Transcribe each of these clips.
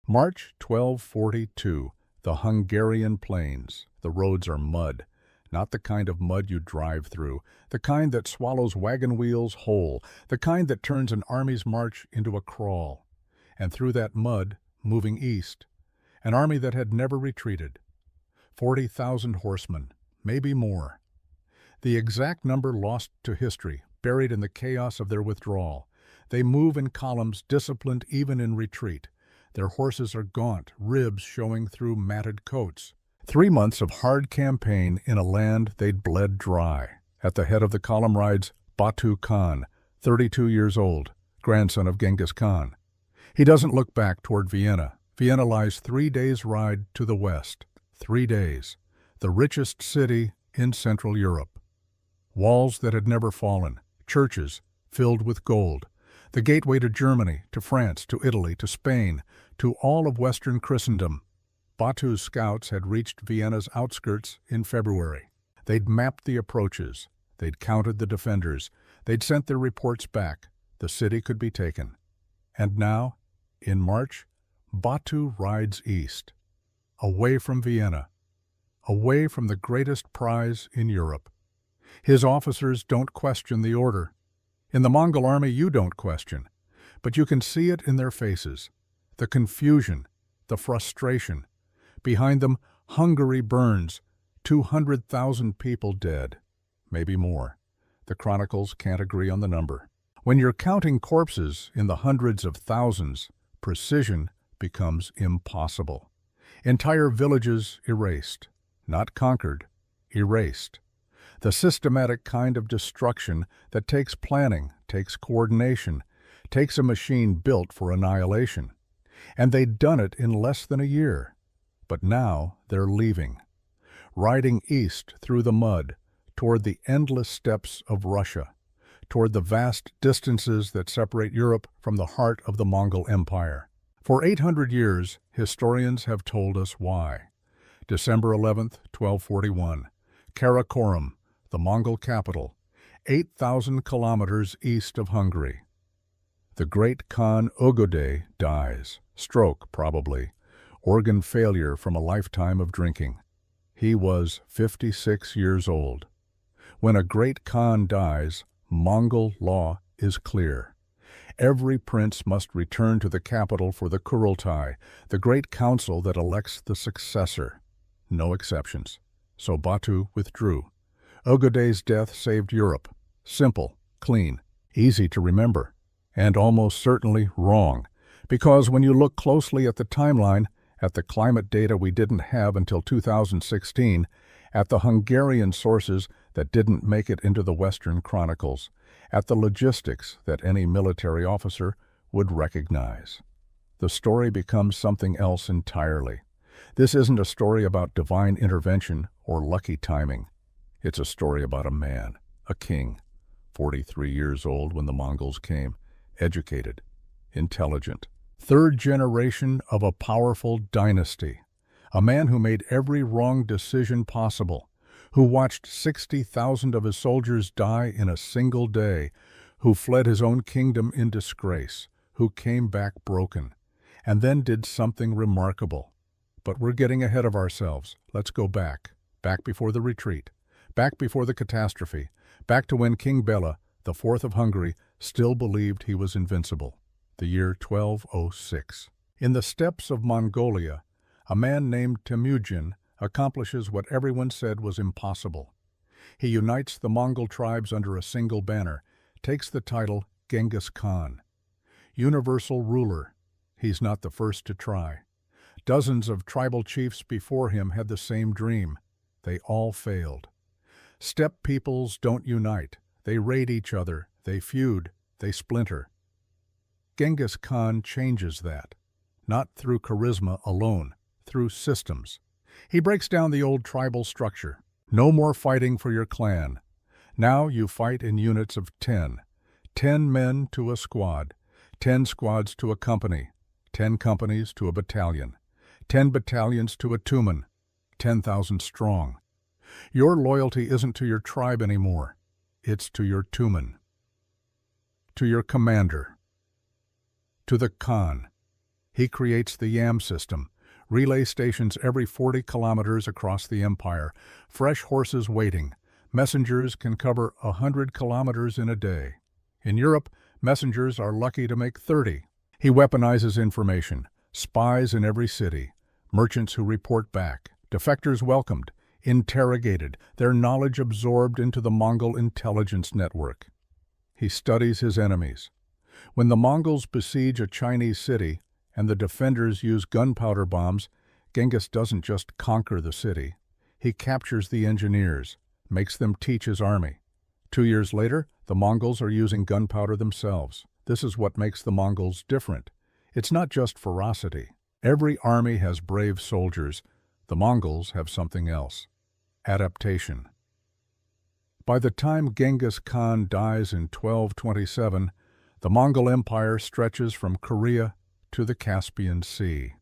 March 1242, the Hungarian plains. The roads are mud, not the kind of mud you drive through, the kind that swallows wagon wheels whole, the kind that turns an army's march into a crawl. And through that mud, moving east, an army that had never retreated. 40,000 horsemen, maybe more. The exact number lost to history, buried in the chaos of their withdrawal. They move in columns, disciplined even in retreat. Their horses are gaunt, ribs showing through matted coats. 3 months of hard campaign in a land they'd bled dry. At the head of the column rides Batu Khan, 32 years old, grandson of Genghis Khan. He doesn't look back toward Vienna. Vienna lies 3 days' ride to the west. 3 days. The richest city in Central Europe. Walls that had never fallen. Churches filled with gold. The gateway to Germany, to France, to Italy, to Spain, to all of Western Christendom. Batu's scouts had reached Vienna's outskirts in February. They'd mapped the approaches. They'd counted the defenders. They'd sent their reports back. The city could be taken. And now, in March, Batu rides east, away from Vienna, away from the greatest prize in Europe. His officers don't question the order. In the Mongol army, you don't question, but you can see it in their faces. The confusion, the frustration. Behind them, Hungary burns, 200,000 people dead, maybe more. The chronicles can't agree on the number. When you're counting corpses in the hundreds of thousands, precision becomes impossible. Entire villages erased, not conquered, erased. The systematic kind of destruction that takes planning, takes coordination, takes a machine built for annihilation. And they'd done it in less than a year. But now they're leaving, riding east through the mud, toward the endless steppes of Russia, toward the vast distances that separate Europe from the heart of the Mongol Empire. For 800 years, historians have told us why. December 11th, 1241, Karakorum, the Mongol capital, 8,000 kilometers east of Hungary. The great Khan Ögödei dies, stroke probably, organ failure from a lifetime of drinking. He was 56 years old. When a great Khan dies, Mongol law is clear. Every prince must return to the capital for the Kurultai, the great council that elects the successor. No exceptions. So Batu withdrew. Ögödei's death saved Europe. Simple, clean, easy to remember, and almost certainly wrong, because when you look closely at the timeline, at the climate data we didn't have until 2016, at the Hungarian sources that didn't make it into the Western chronicles, at the logistics that any military officer would recognize, the story becomes something else entirely. This isn't a story about divine intervention or lucky timing. It's a story about a man, a king, 43 years old when the Mongols came, educated, intelligent, third generation of a powerful dynasty, a man who made every wrong decision possible, who watched 60,000 of his soldiers die in a single day, who fled his own kingdom in disgrace, who came back broken, and then did something remarkable. But we're getting ahead of ourselves. Let's go back before the retreat, back before the catastrophe, back to when King Bela, the fourth of Hungary, still believed he was invincible. The year 1206. In the steppes of Mongolia, a man named Temujin accomplishes what everyone said was impossible. He unites the Mongol tribes under a single banner, takes the title Genghis Khan. Universal ruler. He's not the first to try. Dozens of tribal chiefs before him had the same dream. They all failed. Steppe peoples don't unite. They raid each other, they feud, they splinter. Genghis Khan changes that, not through charisma alone, through systems. He breaks down the old tribal structure. No more fighting for your clan. Now you fight in units of 10. 10 men to a squad, 10 squads to a company, 10 companies to a battalion, 10 battalions to a tumen, 10,000 strong. Your loyalty isn't to your tribe anymore. It's to your tumen, to your commander, to the Khan. He creates the YAM system, relay stations every 40 kilometers across the empire, fresh horses waiting. Messengers can cover 100 kilometers in a day. In Europe, messengers are lucky to make 30. He weaponizes information, spies in every city, merchants who report back, defectors welcomed, interrogated, their knowledge absorbed into the Mongol intelligence network. He studies his enemies. When the Mongols besiege a Chinese city and the defenders use gunpowder bombs, Genghis doesn't just conquer the city. He captures the engineers, makes them teach his army. 2 years later, the Mongols are using gunpowder themselves. This is what makes the Mongols different. It's not just ferocity. Every army has brave soldiers. The Mongols have something else. Adaptation. By the time Genghis Khan dies in 1227, the Mongol Empire stretches from Korea to the Caspian Sea,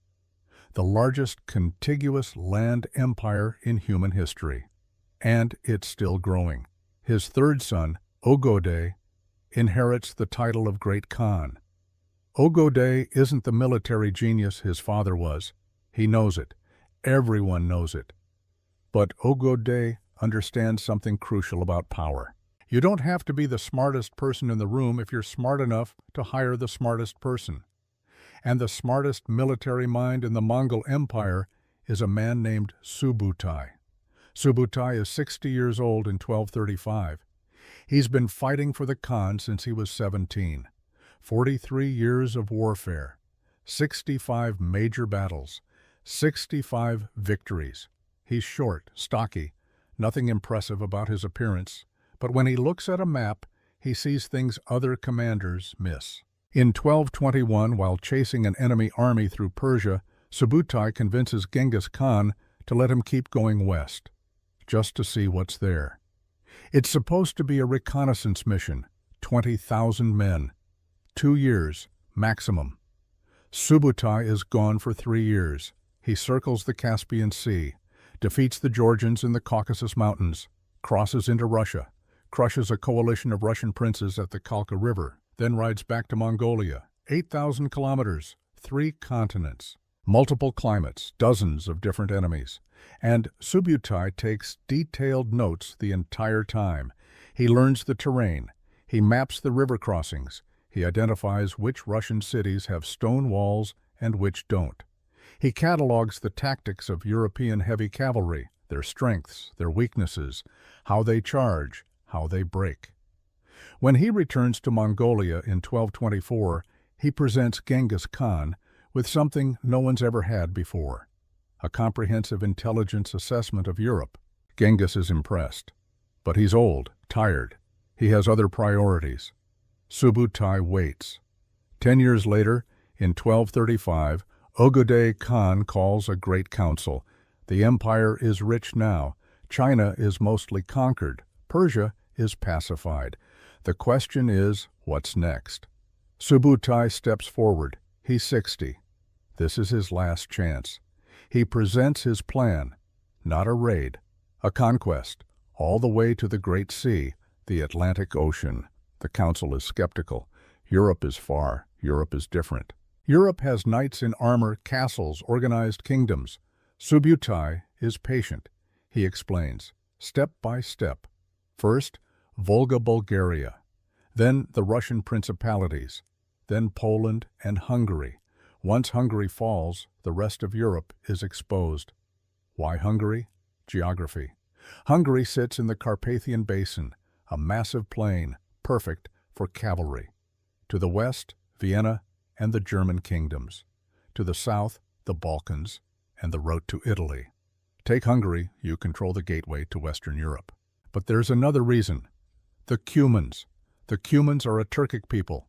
the largest contiguous land empire in human history. And it's still growing. His third son, Ögödei, inherits the title of Great Khan. Ögödei isn't the military genius his father was. He knows it. Everyone knows it. But Ögödei understands something crucial about power. You don't have to be the smartest person in the room if you're smart enough to hire the smartest person. And the smartest military mind in the Mongol Empire is a man named Subutai. Subutai is 60 years old in 1235. He's been fighting for the Khan since he was 17. 43 years of warfare, 65 major battles, 65 victories. He's short, stocky, nothing impressive about his appearance, but when he looks at a map, he sees things other commanders miss. In 1221, while chasing an enemy army through Persia, Subutai convinces Genghis Khan to let him keep going west, just to see what's there. It's supposed to be a reconnaissance mission, 20,000 men. 2 years, maximum. Subutai is gone for 3 years. He circles the Caspian Sea, defeats the Georgians in the Caucasus Mountains, crosses into Russia, crushes a coalition of Russian princes at the Kalka River, then rides back to Mongolia. 8,000 kilometers, 3 continents, multiple climates, dozens of different enemies. And Subutai takes detailed notes the entire time. He learns the terrain. He maps the river crossings. He identifies which Russian cities have stone walls and which don't. He catalogues the tactics of European heavy cavalry, their strengths, their weaknesses, how they charge, how they break. When he returns to Mongolia in 1224, he presents Genghis Khan with something no one's ever had before, a comprehensive intelligence assessment of Europe. Genghis is impressed, but he's old, tired. He has other priorities. Subutai waits. 10 years later, in 1235, Ögödei Khan calls a great council. The empire is rich now. China is mostly conquered. Persia is pacified. The question is, what's next? Subutai steps forward. He's 60. This is his last chance. He presents his plan, not a raid, a conquest, all the way to the Great Sea, the Atlantic Ocean. The council is skeptical. Europe is far. Europe is different. Europe has knights in armor, castles, organized kingdoms. Subutai is patient. He explains, step by step. First, Volga, Bulgaria. Then the Russian principalities. Then Poland and Hungary. Once Hungary falls, the rest of Europe is exposed. Why Hungary? Geography. Hungary sits in the Carpathian Basin, a massive plain, perfect for cavalry. To the west, Vienna and the German kingdoms. To the south, the Balkans and the road to Italy. Take Hungary, you control the gateway to Western Europe. But there's another reason. The Cumans. The Cumans are a Turkic people.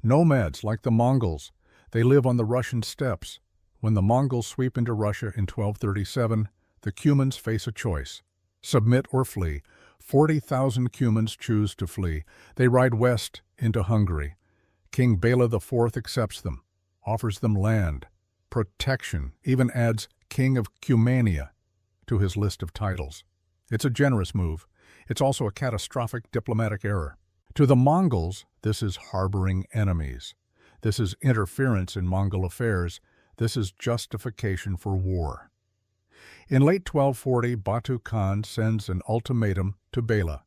Nomads like the Mongols. They live on the Russian steppes. When the Mongols sweep into Russia in 1237, the Cumans face a choice. Submit or flee. 40,000 Cumans choose to flee. They ride west into Hungary. King Bela IV accepts them, offers them land, protection, even adds King of Cumania to his list of titles. It's a generous move. It's also a catastrophic diplomatic error. To the Mongols, this is harboring enemies. This is interference in Mongol affairs. This is justification for war. In late 1240, Batu Khan sends an ultimatum to Bela.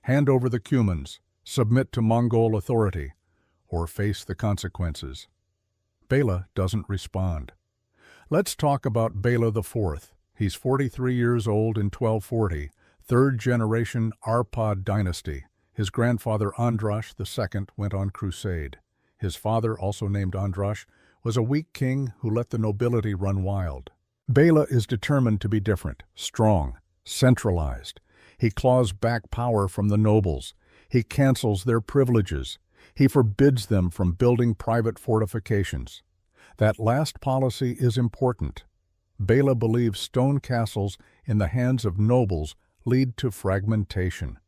Hand over the Cumans, submit to Mongol authority, or face the consequences. Bela doesn't respond. Let's talk about Bela IV. He's 43 years old in 1240, third-generation Arpad dynasty. His grandfather Andrash II went on crusade. His father, also named Andrash, was a weak king who let the nobility run wild. Bela is determined to be different, strong, centralized. He claws back power from the nobles. He cancels their privileges. He forbids them from building private fortifications. That last policy is important. Bela believes stone castles in the hands of nobles lead to fragmentation.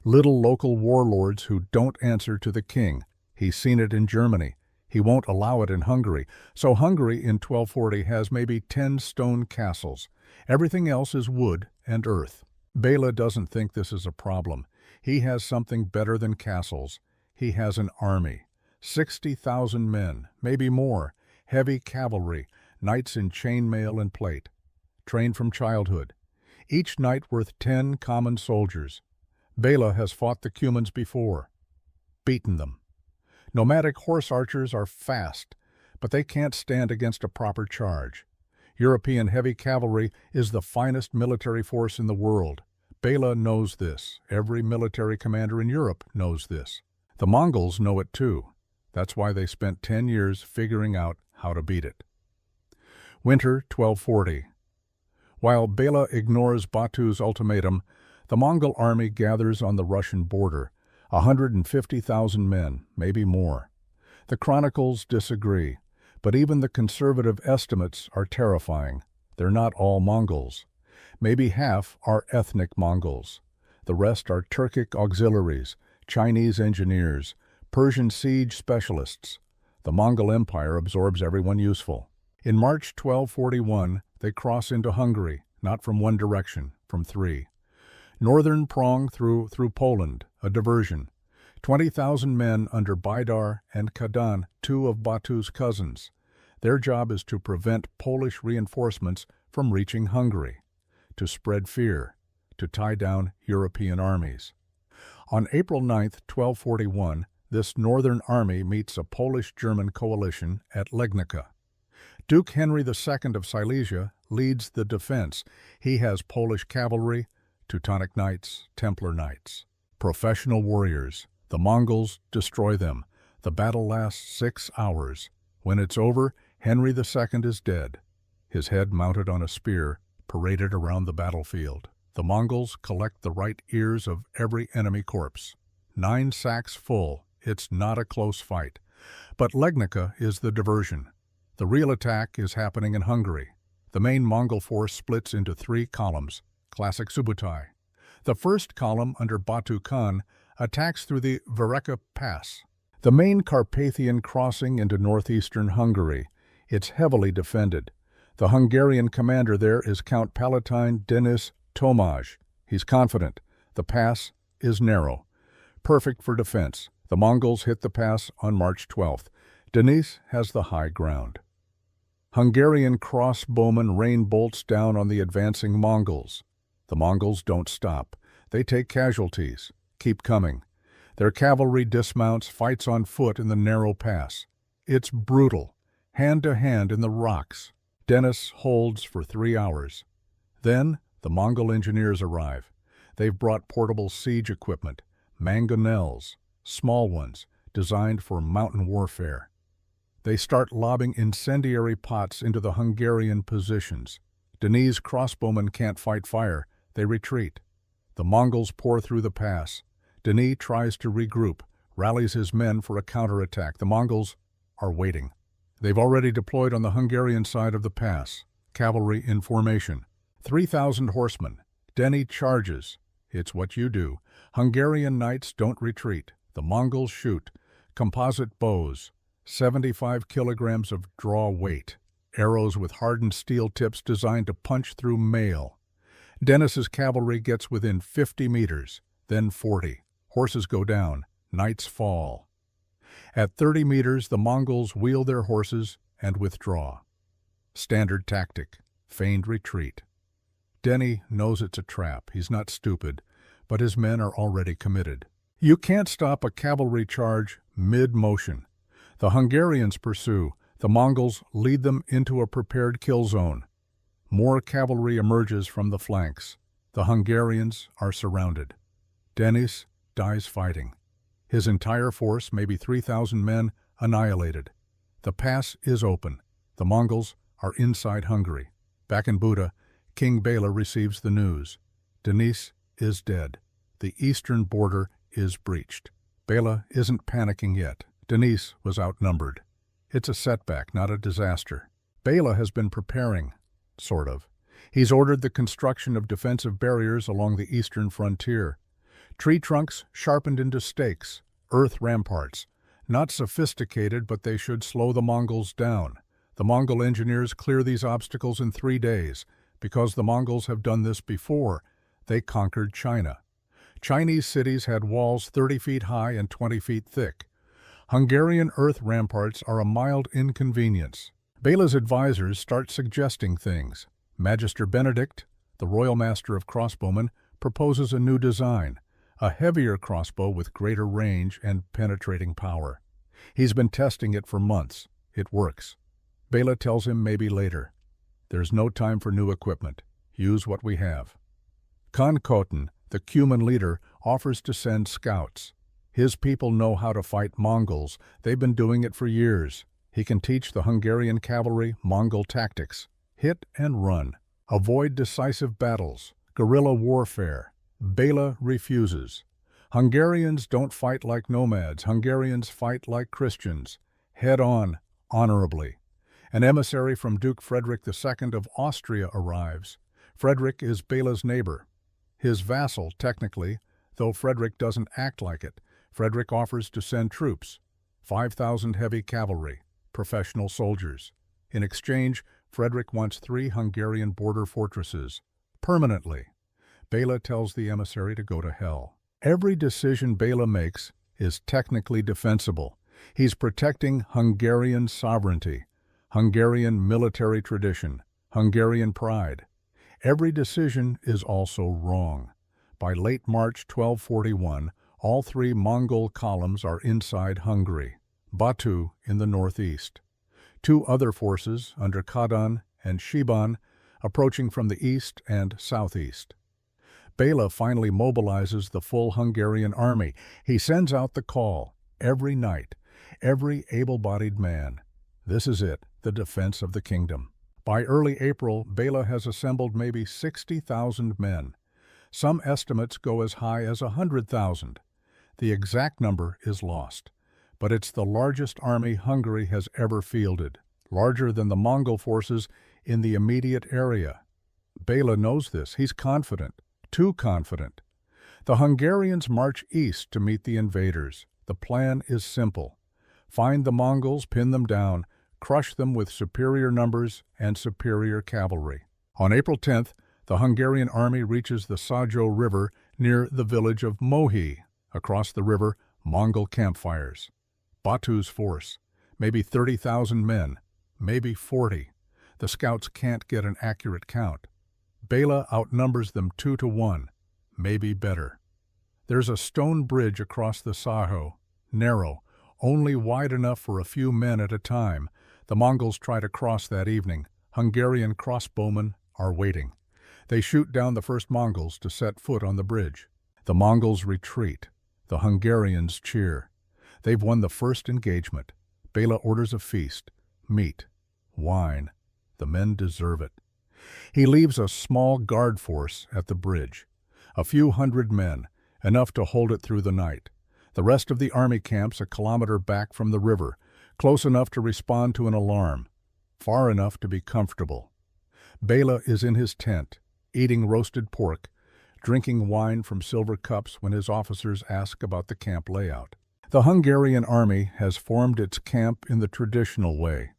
Little local warlords who don't answer to the king. He's seen it in Germany. He won't allow it in Hungary. So Hungary in 1240 has maybe 10 stone castles. Everything else is wood and earth. Bela doesn't think this is a problem. He has something better than castles. He has an army. 60,000 men, maybe more, heavy cavalry, knights in chainmail and plate, trained from childhood. Each knight worth 10 common soldiers. Bela has fought the Cumans before, beaten them. Nomadic horse archers are fast, but they can't stand against a proper charge. European heavy cavalry is the finest military force in the world. Bela knows this. Every military commander in Europe knows this. The Mongols know it too. That's why they spent 10 years figuring out how to beat it. Winter 1240. While Bela ignores Batu's ultimatum, the Mongol army gathers on the Russian border, 150,000 men, maybe more. The chronicles disagree, but even the conservative estimates are terrifying. They're not all Mongols. Maybe half are ethnic Mongols. The rest are Turkic auxiliaries, Chinese engineers, Persian siege specialists. The Mongol Empire absorbs everyone useful. In March 1241, they cross into Hungary, not from one direction, from three. Northern prong through Poland, a diversion. 20,000 men under Baidar and Kadan, two of Batu's cousins. Their job is to prevent Polish reinforcements from reaching Hungary, to spread fear, to tie down European armies. On April 9, 1241, this northern army meets a Polish-German coalition at Legnica. Duke Henry II of Silesia leads the defense. He has Polish cavalry, Teutonic Knights, Templar Knights. Professional warriors. The Mongols destroy them. The battle lasts 6 hours. When it's over, Henry II is dead. His head mounted on a spear, paraded around the battlefield. The Mongols collect the right ears of every enemy corpse. 9 sacks full. It's not a close fight. But Legnica is the diversion. The real attack is happening in Hungary. The main Mongol force splits into 3 columns, classic Subutai. The first column, under Batu Khan, attacks through the Vereka Pass, the main Carpathian crossing into northeastern Hungary. It's heavily defended. The Hungarian commander there is Count Palatine Denis Tomaj. He's confident. The pass is narrow, perfect for defense. The Mongols hit the pass on March 12th. Denis has the high ground. Hungarian crossbowmen rain bolts down on the advancing Mongols. The Mongols don't stop. They take casualties, keep coming. Their cavalry dismounts, fights on foot in the narrow pass. It's brutal, hand-to-hand in the rocks. Denis holds for 3 hours. Then the Mongol engineers arrive. They've brought portable siege equipment, mangonels, small ones, designed for mountain warfare. They start lobbing incendiary pots into the Hungarian positions. Denis' crossbowmen can't fight fire. They retreat. The Mongols pour through the pass. Denis tries to regroup, rallies his men for a counterattack. The Mongols are waiting. They've already deployed on the Hungarian side of the pass. Cavalry in formation. 3,000 horsemen. Denis charges. It's what you do. Hungarian knights don't retreat. The Mongols shoot. Composite bows. 75 kilograms of draw weight. Arrows with hardened steel tips designed to punch through mail. Denis's cavalry gets within 50 meters, then 40. Horses go down. Knights fall. At 30 meters, the Mongols wheel their horses and withdraw. Standard tactic, feigned retreat. Denny knows it's a trap. He's not stupid, but his men are already committed. You can't stop a cavalry charge mid-motion. The Hungarians pursue. The Mongols lead them into a prepared kill zone. More cavalry emerges from the flanks. The Hungarians are surrounded. Denis dies fighting. His entire force, maybe 3,000 men, annihilated. The pass is open. The Mongols are inside Hungary. Back in Buda, King Bela receives the news. Denis is dead. The eastern border is breached. Bela isn't panicking yet. Denis was outnumbered. It's a setback, not a disaster. Bela has been preparing, sort of. He's ordered the construction of defensive barriers along the eastern frontier. Tree trunks sharpened into stakes, earth ramparts. Not sophisticated, but they should slow the Mongols down. The Mongol engineers clear these obstacles in 3 days. Because the Mongols have done this before, they conquered China. Chinese cities had walls 30 feet high and 20 feet thick. Hungarian earth ramparts are a mild inconvenience. Bela's advisors start suggesting things. Magister Benedict, the royal master of crossbowmen, proposes a new design, a heavier crossbow with greater range and penetrating power. He's been testing it for months. It works. Bela tells him maybe later. There's no time for new equipment. Use what we have. Khan Khoten, the Cuman leader, offers to send scouts. His people know how to fight Mongols. They've been doing it for years. He can teach the Hungarian cavalry Mongol tactics. Hit and run. Avoid decisive battles. Guerrilla warfare. Bela refuses. Hungarians don't fight like nomads. Hungarians fight like Christians. Head on, honorably. An emissary from Duke Frederick II of Austria arrives. Frederick is Bela's neighbor. His vassal, technically, though Frederick doesn't act like it. Frederick offers to send troops, 5,000 heavy cavalry, professional soldiers. In exchange, Frederick wants 3 Hungarian border fortresses, permanently. Bela tells the emissary to go to hell. Every decision Bela makes is technically defensible. He's protecting Hungarian sovereignty, Hungarian military tradition, Hungarian pride. Every decision is also wrong. By late March 1241, all 3 Mongol columns are inside Hungary, Batu in the northeast. 2 other forces, under Kadan and Shiban, approaching from the east and southeast. Bela finally mobilizes the full Hungarian army. He sends out the call, every night, every able-bodied man. This is it, the defense of the kingdom. By early April, Bela has assembled maybe 60,000 men. Some estimates go as high as 100,000. The exact number is lost, but it's the largest army Hungary has ever fielded, larger than the Mongol forces in the immediate area. Bela knows this. He's confident, too confident. The Hungarians march east to meet the invaders. The plan is simple. Find the Mongols, pin them down, crush them with superior numbers and superior cavalry. On April 10th, the Hungarian army reaches the Sajo River near the village of Mohi. Across the river, Mongol campfires. Batu's force, maybe 30,000 men, maybe 40. The scouts can't get an accurate count. Bela outnumbers them 2 to 1, maybe better. There's a stone bridge across the Sajo, narrow, only wide enough for a few men at a time. The Mongols try to cross that evening. Hungarian crossbowmen are waiting. They shoot down the first Mongols to set foot on the bridge. The Mongols retreat. The Hungarians cheer. They've won the first engagement. Bela orders a feast, meat, wine. The men deserve it. He leaves a small guard force at the bridge. A few hundred men, enough to hold it through the night. The rest of the army camps a kilometer back from the river, close enough to respond to an alarm, far enough to be comfortable. Bela is in his tent, eating roasted pork, drinking wine from silver cups when his officers ask about the camp layout. The Hungarian army has formed its camp in the traditional way.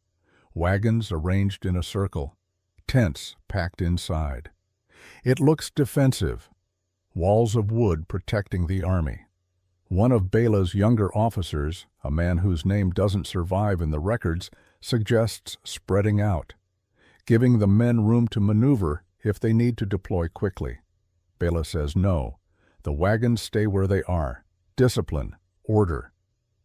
Wagons arranged in a circle, tents packed inside. It looks defensive, walls of wood protecting the army. One of Bela's younger officers, a man whose name doesn't survive in the records, suggests spreading out, giving the men room to maneuver if they need to deploy quickly. Bela says no. The wagons stay where they are. Discipline, order.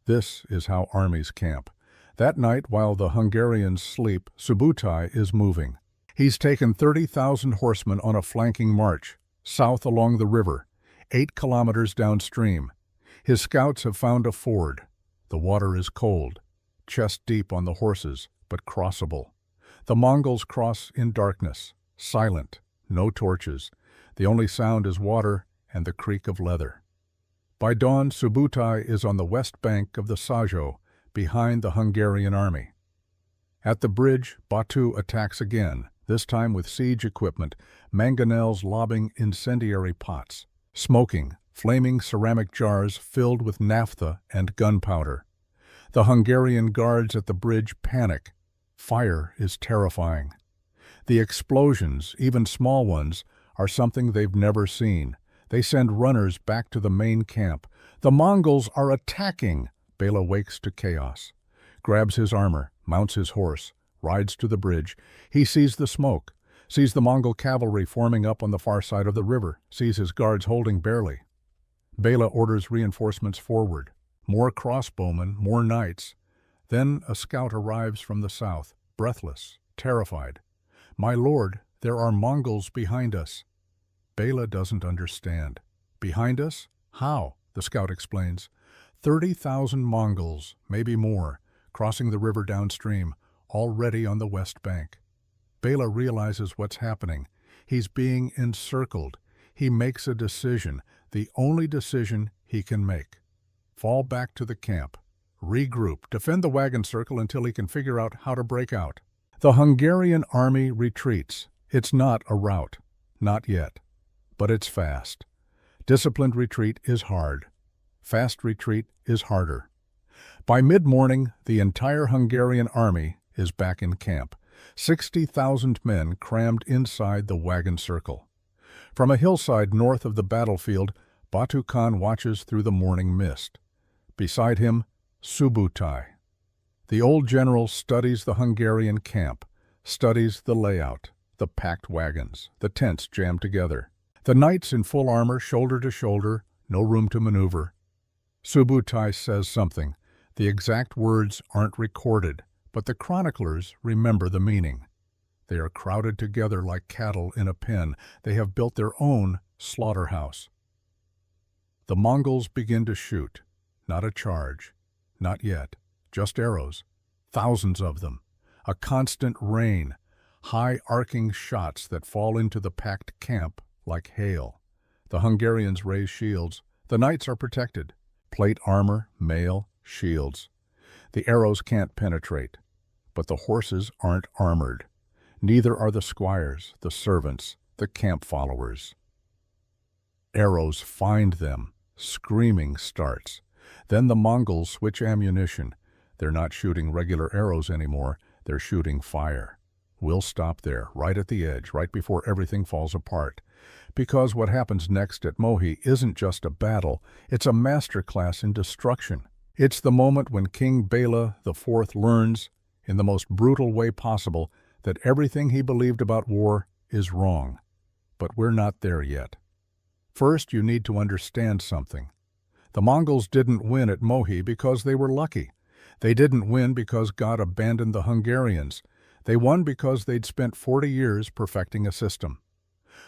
This is how armies camp. That night, while the Hungarians sleep, Subutai is moving. He's taken 30,000 horsemen on a flanking march, south along the river, 8 kilometers downstream. His scouts have found a ford. The water is cold, chest deep on the horses, but crossable. The Mongols cross in darkness, silent, no torches. The only sound is water and the creak of leather. By dawn, Subutai is on the west bank of the Sajo, behind the Hungarian army. At the bridge, Batu attacks again, this time with siege equipment, mangonels lobbing incendiary pots, smoking, flaming ceramic jars filled with naphtha and gunpowder. The Hungarian guards at the bridge panic. Fire is terrifying. The explosions, even small ones, are something they've never seen. They send runners back to the main camp. The Mongols are attacking! Bela wakes to chaos, grabs his armor, mounts his horse, rides to the bridge. He sees the smoke, sees the Mongol cavalry forming up on the far side of the river, sees his guards holding barely. Bela orders reinforcements forward. More crossbowmen, more knights. Then a scout arrives from the south, breathless, terrified. "My lord, there are Mongols behind us." Bela doesn't understand. "Behind us? How?" the scout explains. 30,000 Mongols, maybe more, crossing the river downstream, already on the west bank. Bela realizes what's happening. He's being encircled. He makes a decision, the only decision he can make. Fall back to the camp. Regroup, defend the wagon circle until he can figure out how to break out. The Hungarian army retreats. It's not a rout. Not yet. But it's fast. Disciplined retreat is hard. Fast retreat is harder. By mid-morning, the entire Hungarian army is back in camp. 60,000 men crammed inside the wagon circle. From a hillside north of the battlefield, Batu Khan watches through the morning mist. Beside him, Subutai. The old general studies the Hungarian camp, studies the layout, the packed wagons, the tents jammed together. The knights in full armor, shoulder to shoulder, no room to maneuver. Subutai says something. The exact words aren't recorded, but the chroniclers remember the meaning. They are crowded together like cattle in a pen. They have built their own slaughterhouse. The Mongols begin to shoot. Not a charge. Not yet. Just arrows. Thousands of them. A constant rain. High arcing shots that fall into the packed camp like hail. The Hungarians raise shields. The knights are protected. Plate armor, mail, shields. The arrows can't penetrate. But the horses aren't armored. Neither are the squires, the servants, the camp followers. Arrows find them. Screaming starts. Then the Mongols switch ammunition. They're not shooting regular arrows anymore. They're shooting fire. We'll stop there, right at the edge, right before everything falls apart. Because what happens next at Mohi isn't just a battle, it's a masterclass in destruction. It's the moment when King Bela IV learns, in the most brutal way possible, that everything he believed about war is wrong. But we're not there yet. First, you need to understand something. The Mongols didn't win at Mohi because they were lucky. They didn't win because God abandoned the Hungarians. They won because they'd spent 40 years perfecting a system.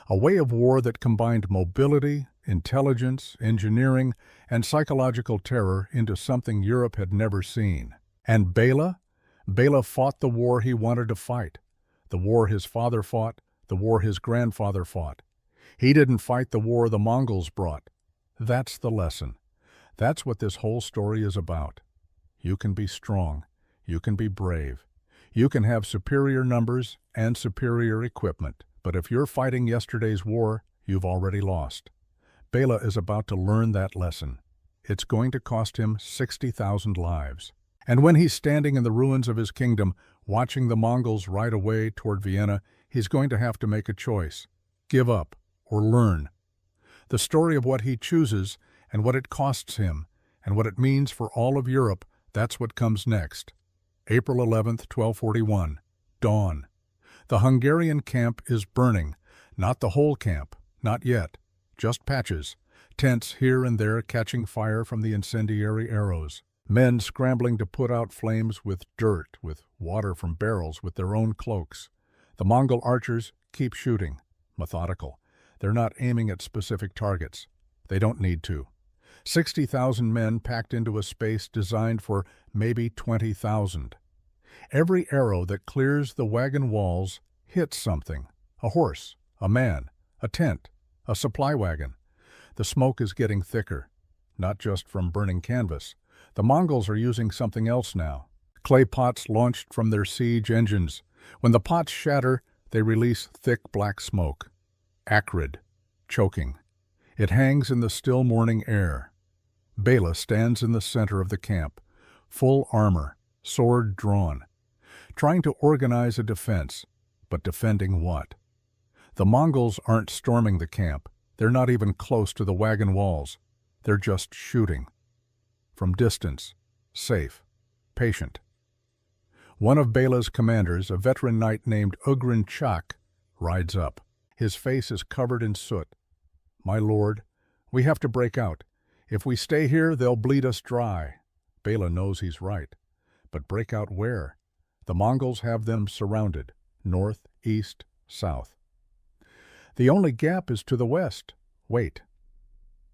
A way of war that combined mobility, intelligence, engineering, and psychological terror into something Europe had never seen. And Bela? Bela fought the war he wanted to fight. The war his father fought, the war his grandfather fought. He didn't fight the war the Mongols brought. That's the lesson. That's what this whole story is about. You can be strong. You can be brave. You can have superior numbers and superior equipment. But if you're fighting yesterday's war, you've already lost. Bela is about to learn that lesson. It's going to cost him 60,000 lives. And when he's standing in the ruins of his kingdom, watching the Mongols ride away toward Vienna, he's going to have to make a choice. Give up or learn. The story of what he chooses and what it costs him, and what it means for all of Europe. That's what comes next. April 11th, 1241. Dawn. The Hungarian camp is burning. Not the whole camp. Not yet. Just patches. Tents here and there catching fire from the incendiary arrows. Men scrambling to put out flames with dirt, with water from barrels, with their own cloaks. The Mongol archers keep shooting. Methodical. They're not aiming at specific targets. They don't need to. 60,000 men packed into a space designed for maybe 20,000. Every arrow that clears the wagon walls hits something. A horse, a man, a tent, a supply wagon. The smoke is getting thicker, not just from burning canvas. The Mongols are using something else now. Clay pots launched from their siege engines. When the pots shatter, they release thick black smoke. Acrid, choking. It hangs in the still morning air. Bela stands in the center of the camp, full armor, sword drawn, trying to organize a defense, but defending what? The Mongols aren't storming the camp. They're not even close to the wagon walls. They're just shooting. From distance, safe, patient. One of Bela's commanders, a veteran knight named Ugrin Chak, rides up. His face is covered in soot. "My lord, we have to break out. If we stay here, they'll bleed us dry." Bela knows he's right. But break out where? The Mongols have them surrounded, north, east, south. The only gap is to the west. Wait.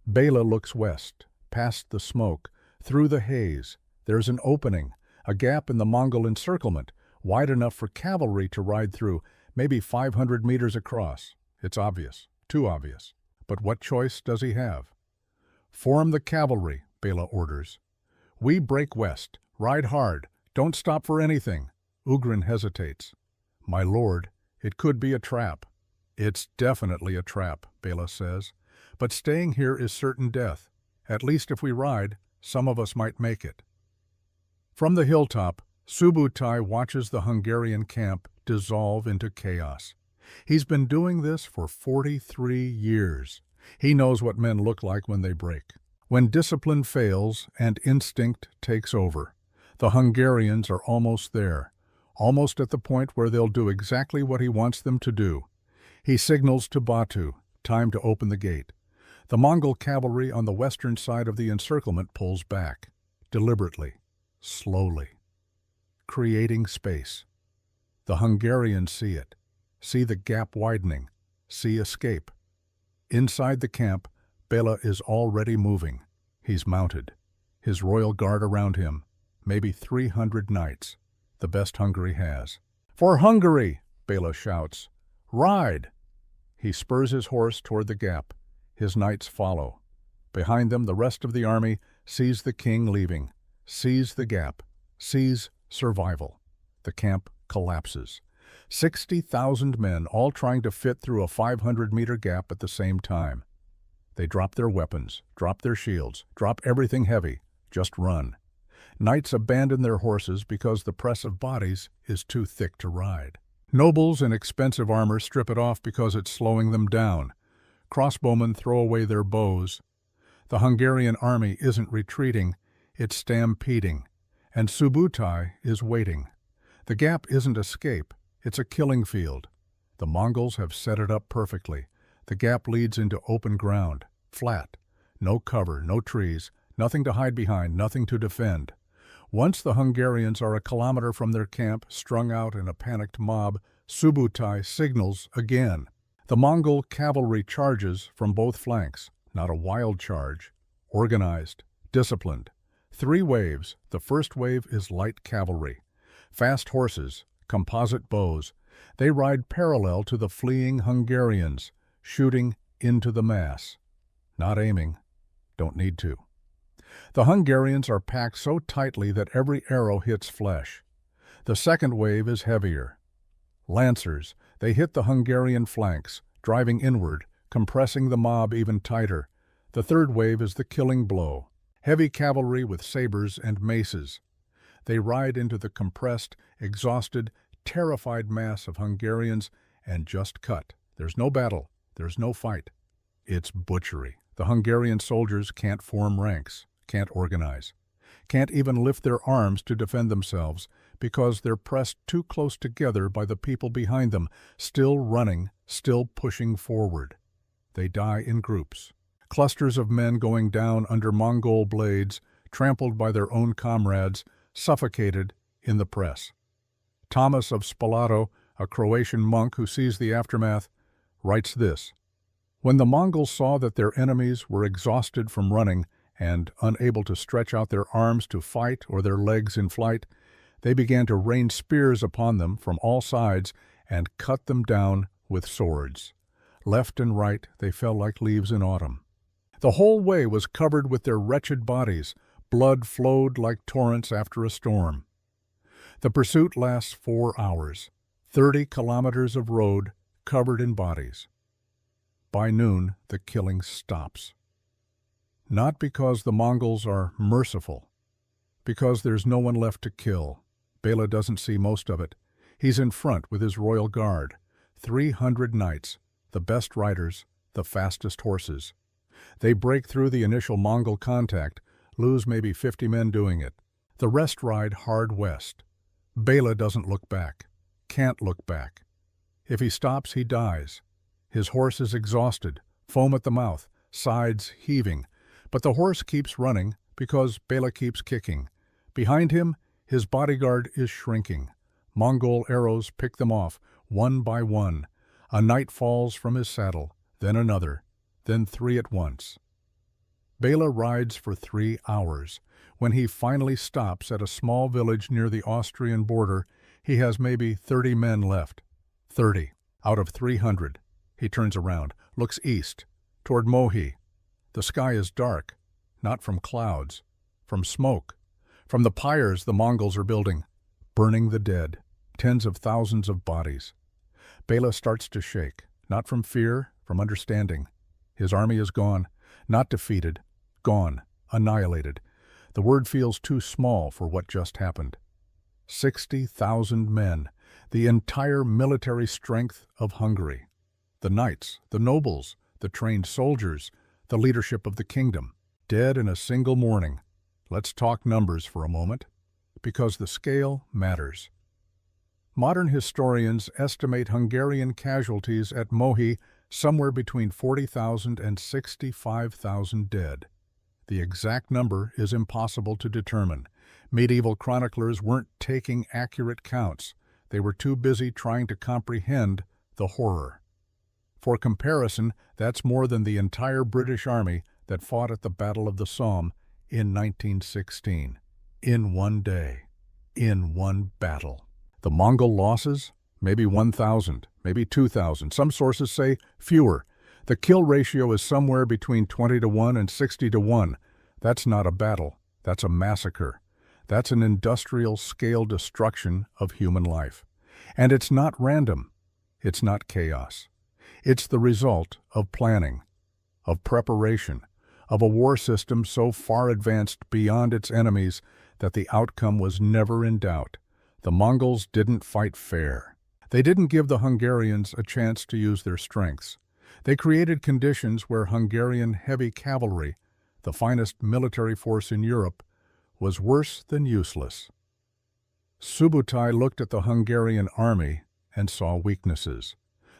Bela looks west, past the smoke, through the haze. There's an opening, a gap in the Mongol encirclement, wide enough for cavalry to ride through, maybe 500 meters across. It's obvious, too obvious. But what choice does he have? "Form the cavalry," Bela orders. "We break west. Ride hard. Don't stop for anything." Ugrin hesitates. "My lord, it could be a trap." "It's definitely a trap," Bela says. "But staying here is certain death. At least if we ride, some of us might make it." From the hilltop, Subutai watches the Hungarian camp dissolve into chaos. He's been doing this for 43 years. He knows what men look like when they break. When discipline fails and instinct takes over. The Hungarians are almost there, almost at the point where they'll do exactly what he wants them to do. He signals to Batu, time to open the gate. The Mongol cavalry on the western side of the encirclement pulls back, deliberately, slowly, creating space. The Hungarians see it, see the gap widening, see escape. Inside the camp, Bela is already moving. He's mounted, his royal guard around him, maybe 300 knights, the best Hungary has. "For Hungary!" Bela shouts. "Ride!" He spurs his horse toward the gap. His knights follow. Behind them, the rest of the army sees the king leaving, sees the gap, sees survival. The camp collapses. 60,000 men all trying to fit through a 500-meter gap at the same time. They drop their weapons, drop their shields, drop everything heavy, just run. Knights abandon their horses because the press of bodies is too thick to ride. Nobles in expensive armor strip it off because it's slowing them down. Crossbowmen throw away their bows. The Hungarian army isn't retreating, it's stampeding. And Subutai is waiting. The gap isn't escape, it's a killing field. The Mongols have set it up perfectly. The gap leads into open ground, flat. No cover, no trees, nothing to hide behind, nothing to defend. Once the Hungarians are a kilometer from their camp, strung out in a panicked mob, Subutai signals again. The Mongol cavalry charges from both flanks, not a wild charge, organized, disciplined. 3 waves. The first wave is light cavalry. Fast horses, composite bows. They ride parallel to the fleeing Hungarians, shooting into the mass. Not aiming. Don't need to. The Hungarians are packed so tightly that every arrow hits flesh. The second wave is heavier. Lancers, they hit the Hungarian flanks, driving inward, compressing the mob even tighter. The third wave is the killing blow. Heavy cavalry with sabers and maces. They ride into the compressed, exhausted, terrified mass of Hungarians and just cut. There's no battle. There's no fight. It's butchery. The Hungarian soldiers can't form ranks, can't organize, can't even lift their arms to defend themselves because they're pressed too close together by the people behind them, still running, still pushing forward. They die in groups. Clusters of men going down under Mongol blades, trampled by their own comrades, suffocated in the press. Thomas of Spalato, a Croatian monk who sees the aftermath, writes this: "When the Mongols saw that their enemies were exhausted from running and unable to stretch out their arms to fight or their legs in flight, they began to rain spears upon them from all sides and cut them down with swords. Left and right they fell like leaves in autumn. The whole way was covered with their wretched bodies. Blood flowed like torrents after a storm. The pursuit lasts 4 hours, 30 kilometers of road covered in bodies. By noon, the killing stops. Not because the Mongols are merciful, because there's no one left to kill. Bela doesn't see most of it. He's in front with his royal guard, 300 knights, the best riders, the fastest horses. They break through the initial Mongol contact, lose maybe 50 men doing it. The rest ride hard west. Bela doesn't look back, can't look back. If he stops, he dies. His horse is exhausted, foam at the mouth, sides heaving. But the horse keeps running because Bela keeps kicking. Behind him, his bodyguard is shrinking. Mongol arrows pick them off, one by one. A knight falls from his saddle, then another, then 3 at once. Bela rides for 3 hours. When he finally stops at a small village near the Austrian border, he has maybe 30 men left. 30 out of 300. He turns around, looks east, toward Mohi. The sky is dark, not from clouds, from smoke, from the pyres the Mongols are building, burning the dead, tens of thousands of bodies. Bela starts to shake, not from fear, from understanding. His army is gone, not defeated, gone, annihilated. The word feels too small for what just happened. 60,000 men, the entire military strength of Hungary. The knights, the nobles, the trained soldiers, the leadership of the kingdom, dead in a single morning. Let's talk numbers for a moment, because the scale matters. Modern historians estimate Hungarian casualties at Mohi somewhere between 40,000 and 65,000 dead. The exact number is impossible to determine. Medieval chroniclers weren't taking accurate counts. They were too busy trying to comprehend the horror. For comparison, that's more than the entire British army that fought at the Battle of the Somme in 1916. In one day. In one battle. The Mongol losses? Maybe 1,000, maybe 2,000. Some sources say fewer. The kill ratio is somewhere between 20-1 and 60-1. That's not a battle. That's a massacre. That's an industrial-scale destruction of human life. And it's not random. It's not chaos. It's the result of planning, of preparation, of a war system so far advanced beyond its enemies that the outcome was never in doubt. The Mongols didn't fight fair. They didn't give the Hungarians a chance to use their strengths. They created conditions where Hungarian heavy cavalry, the finest military force in Europe, was worse than useless. Subutai looked at the Hungarian army and saw weaknesses.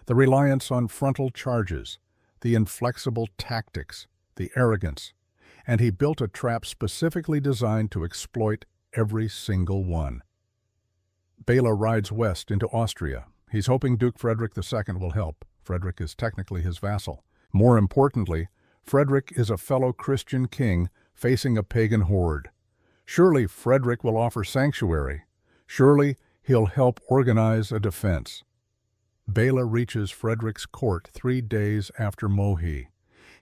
The reliance on frontal charges, the inflexible tactics, the arrogance, and he built a trap specifically designed to exploit every single one. Bela rides west into Austria. He's hoping Duke Frederick II will help. Frederick is technically his vassal. More importantly, Frederick is a fellow Christian king facing a pagan horde. Surely Frederick will offer sanctuary. Surely he'll help organize a defense. Bela reaches Frederick's court 3 days after Mohi.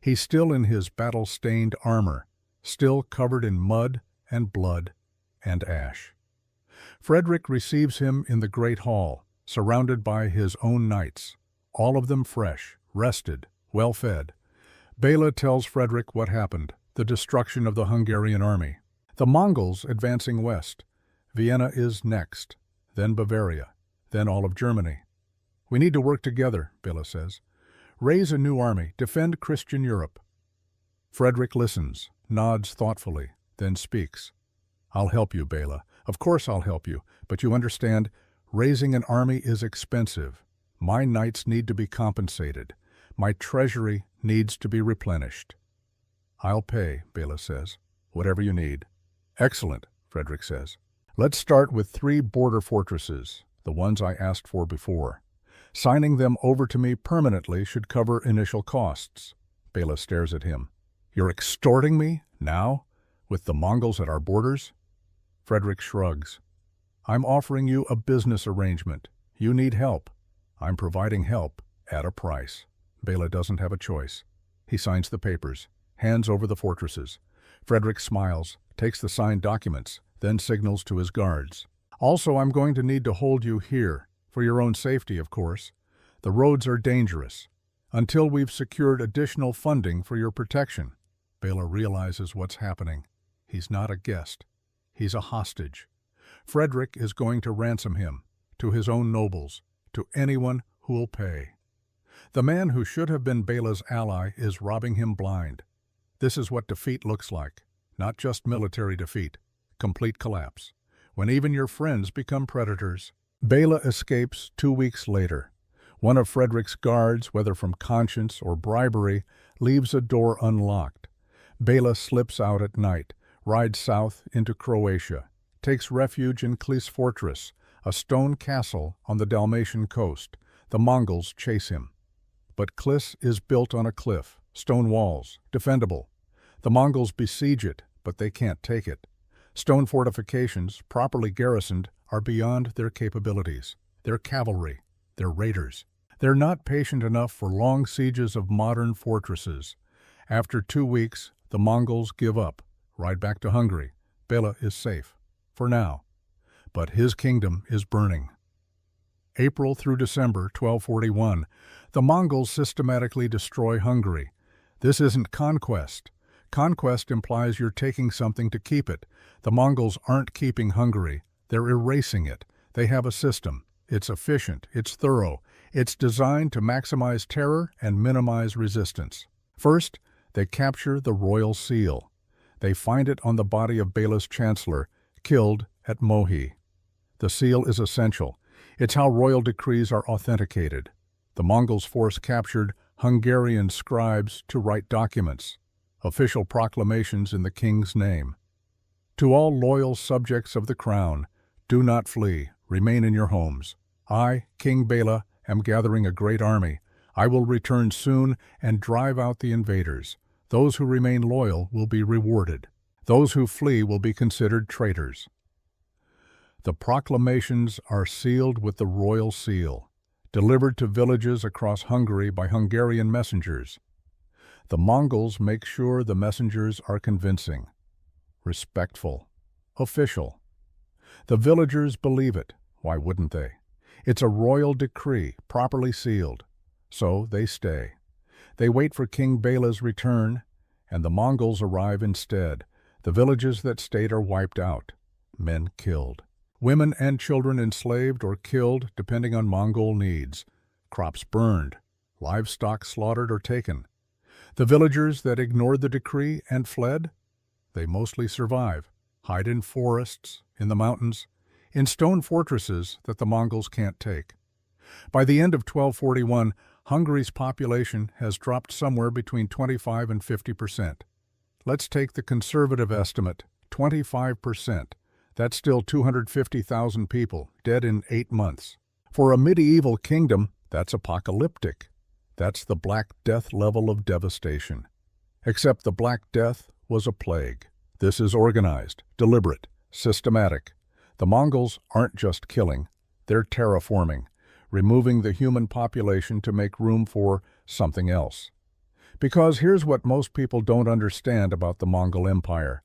He's still in his battle-stained armor, still covered in mud and blood and ash. Frederick receives him in the great hall, surrounded by his own knights, all of them fresh, rested, well-fed. Bela tells Frederick what happened, the destruction of the Hungarian army. The Mongols advancing west. Vienna is next, then Bavaria, then all of Germany. We need to work together, Bela says. Raise a new army, defend Christian Europe. Frederick listens, nods thoughtfully, then speaks. "I'll help you, Bela. Of course I'll help you, but you understand, raising an army is expensive. My knights need to be compensated. My treasury needs to be replenished." "I'll pay," Bela says. "Whatever you need." "Excellent," Frederick says. "Let's start with 3 border fortresses, the ones I asked for before. Signing them over to me permanently should cover initial costs." Bela stares at him. "You're extorting me? Now? With the Mongols at our borders?" Frederick shrugs. "I'm offering you a business arrangement. You need help. I'm providing help at a price." Bela doesn't have a choice. He signs the papers, hands over the fortresses. Frederick smiles, takes the signed documents, then signals to his guards. "Also, I'm going to need to hold you here, for your own safety, of course. The roads are dangerous, until we've secured additional funding for your protection." Bela realizes what's happening. He's not a guest. He's a hostage. Frederick is going to ransom him, to his own nobles, to anyone who'll pay. The man who should have been Bela's ally is robbing him blind. This is what defeat looks like. Not just military defeat. Complete collapse. When even your friends become predators. Bela escapes 2 weeks later. One of Frederick's guards, whether from conscience or bribery, leaves a door unlocked. Bela slips out at night, rides south into Croatia, takes refuge in Klis Fortress, a stone castle on the Dalmatian coast. The Mongols chase him. But Klis is built on a cliff, stone walls, defendable. The Mongols besiege it, but they can't take it. Stone fortifications, properly garrisoned, are beyond their capabilities. They're cavalry. They're raiders. They're not patient enough for long sieges of modern fortresses. After 2 weeks, the Mongols give up, ride back to Hungary. Bela is safe, for now. But his kingdom is burning. April through December 1241, the Mongols systematically destroy Hungary. This isn't conquest. Conquest implies you're taking something to keep it. The Mongols aren't keeping Hungary. They're erasing it. They have a system. It's efficient. It's thorough. It's designed to maximize terror and minimize resistance. First, they capture the royal seal. They find it on the body of Bela's chancellor, killed at Mohi. The seal is essential. It's how royal decrees are authenticated. The Mongols force captured Hungarian scribes to write documents, official proclamations in the king's name. To all loyal subjects of the crown, do not flee, remain in your homes. I, King Bela, am gathering a great army. I will return soon and drive out the invaders. Those who remain loyal will be rewarded. Those who flee will be considered traitors. The proclamations are sealed with the royal seal, delivered to villages across Hungary by Hungarian messengers. The Mongols make sure the messengers are convincing, respectful, official. The villagers believe it. Why wouldn't they? It's a royal decree, properly sealed. So they stay. They wait for King Bela's return, and the Mongols arrive instead. The villages that stayed are wiped out, men killed. Women and children enslaved or killed depending on Mongol needs. Crops burned, livestock slaughtered or taken. The villagers that ignored the decree and fled, they mostly survive, hide in forests, in the mountains, in stone fortresses that the Mongols can't take. By the end of 1241, Hungary's population has dropped somewhere between 25 and 50%. Let's take the conservative estimate, 25%. That's still 250,000 people, dead in 8 months. For a medieval kingdom, that's apocalyptic. That's the Black Death level of devastation. Except the Black Death was a plague. This is organized, deliberate, systematic. The Mongols aren't just killing, they're terraforming, removing the human population to make room for something else. Because here's what most people don't understand about the Mongol Empire.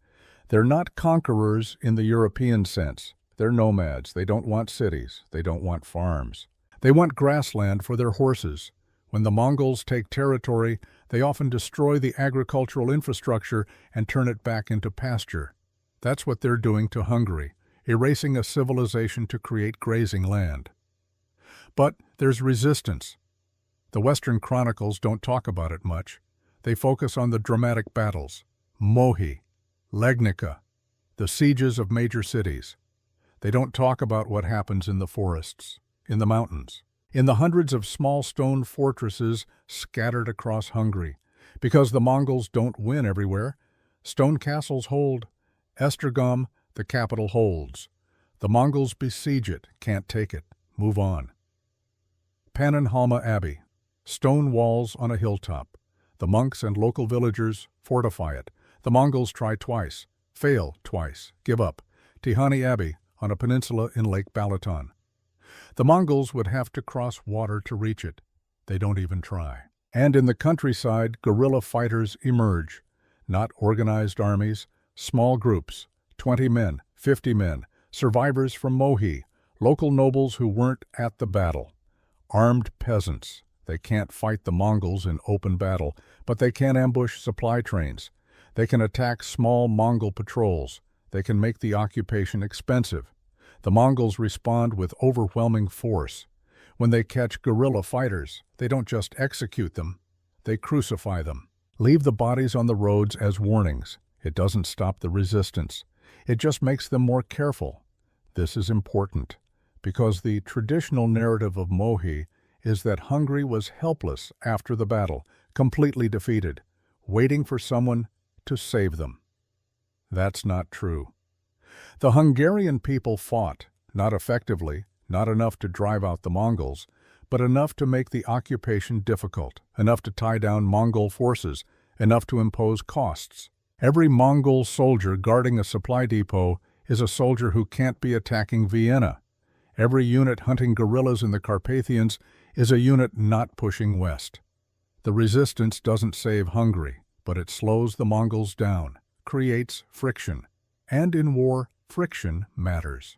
They're not conquerors in the European sense. They're nomads. They don't want cities. They don't want farms. They want grassland for their horses. When the Mongols take territory, they often destroy the agricultural infrastructure and turn it back into pasture. That's what they're doing to Hungary, erasing a civilization to create grazing land. But there's resistance. The Western chronicles don't talk about it much. They focus on the dramatic battles, Mohi, Legnica, the sieges of major cities. They don't talk about what happens in the forests, in the mountains, in the hundreds of small stone fortresses scattered across Hungary. Because the Mongols don't win everywhere, stone castles hold. Esztergom, the capital, holds. The Mongols besiege it, can't take it, move on. Pannonhalma Abbey, stone walls on a hilltop. The monks and local villagers fortify it. The Mongols try twice, fail twice, give up. Tihany Abbey, on a peninsula in Lake Balaton. The Mongols would have to cross water to reach it. They don't even try. And in the countryside, guerrilla fighters emerge. Not organized armies, small groups, 20 men, 50 men, survivors from Mohi, local nobles who weren't at the battle. Armed peasants. They can't fight the Mongols in open battle, but they can ambush supply trains. They can attack small Mongol patrols. They can make the occupation expensive. The Mongols respond with overwhelming force. When they catch guerrilla fighters, they don't just execute them, they crucify them. Leave the bodies on the roads as warnings. It doesn't stop the resistance. It just makes them more careful. This is important, because the traditional narrative of Mohi is that Hungary was helpless after the battle, completely defeated, waiting for someone to save them. That's not true. The Hungarian people fought, not effectively, not enough to drive out the Mongols, but enough to make the occupation difficult, enough to tie down Mongol forces, enough to impose costs. Every Mongol soldier guarding a supply depot is a soldier who can't be attacking Vienna. Every unit hunting guerrillas in the Carpathians is a unit not pushing west. The resistance doesn't save Hungary, but it slows the Mongols down, creates friction. And in war, friction matters.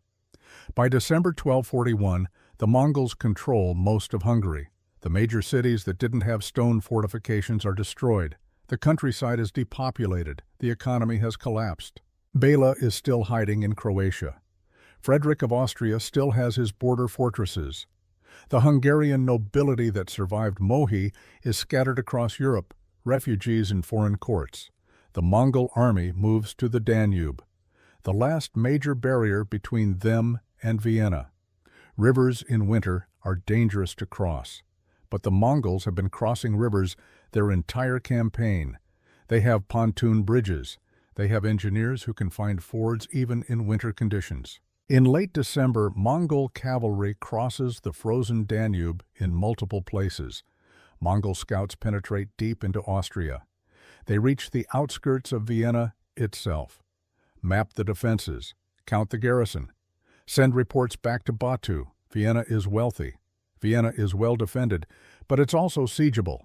By December 1241, the Mongols control most of Hungary. The major cities that didn't have stone fortifications are destroyed. The countryside is depopulated. The economy has collapsed. Bela is still hiding in Croatia. Frederick of Austria still has his border fortresses. The Hungarian nobility that survived Mohi is scattered across Europe, refugees in foreign courts. The Mongol army moves to the Danube, the last major barrier between them and Vienna. Rivers in winter are dangerous to cross, but the Mongols have been crossing rivers their entire campaign. They have pontoon bridges. They have engineers who can find fords even in winter conditions. In late December, Mongol cavalry crosses the frozen Danube in multiple places. Mongol scouts penetrate deep into Austria. They reach the outskirts of Vienna itself. Map the defenses, count the garrison, send reports back to Batu. Vienna is wealthy. Vienna is well defended, but it's also siegeable.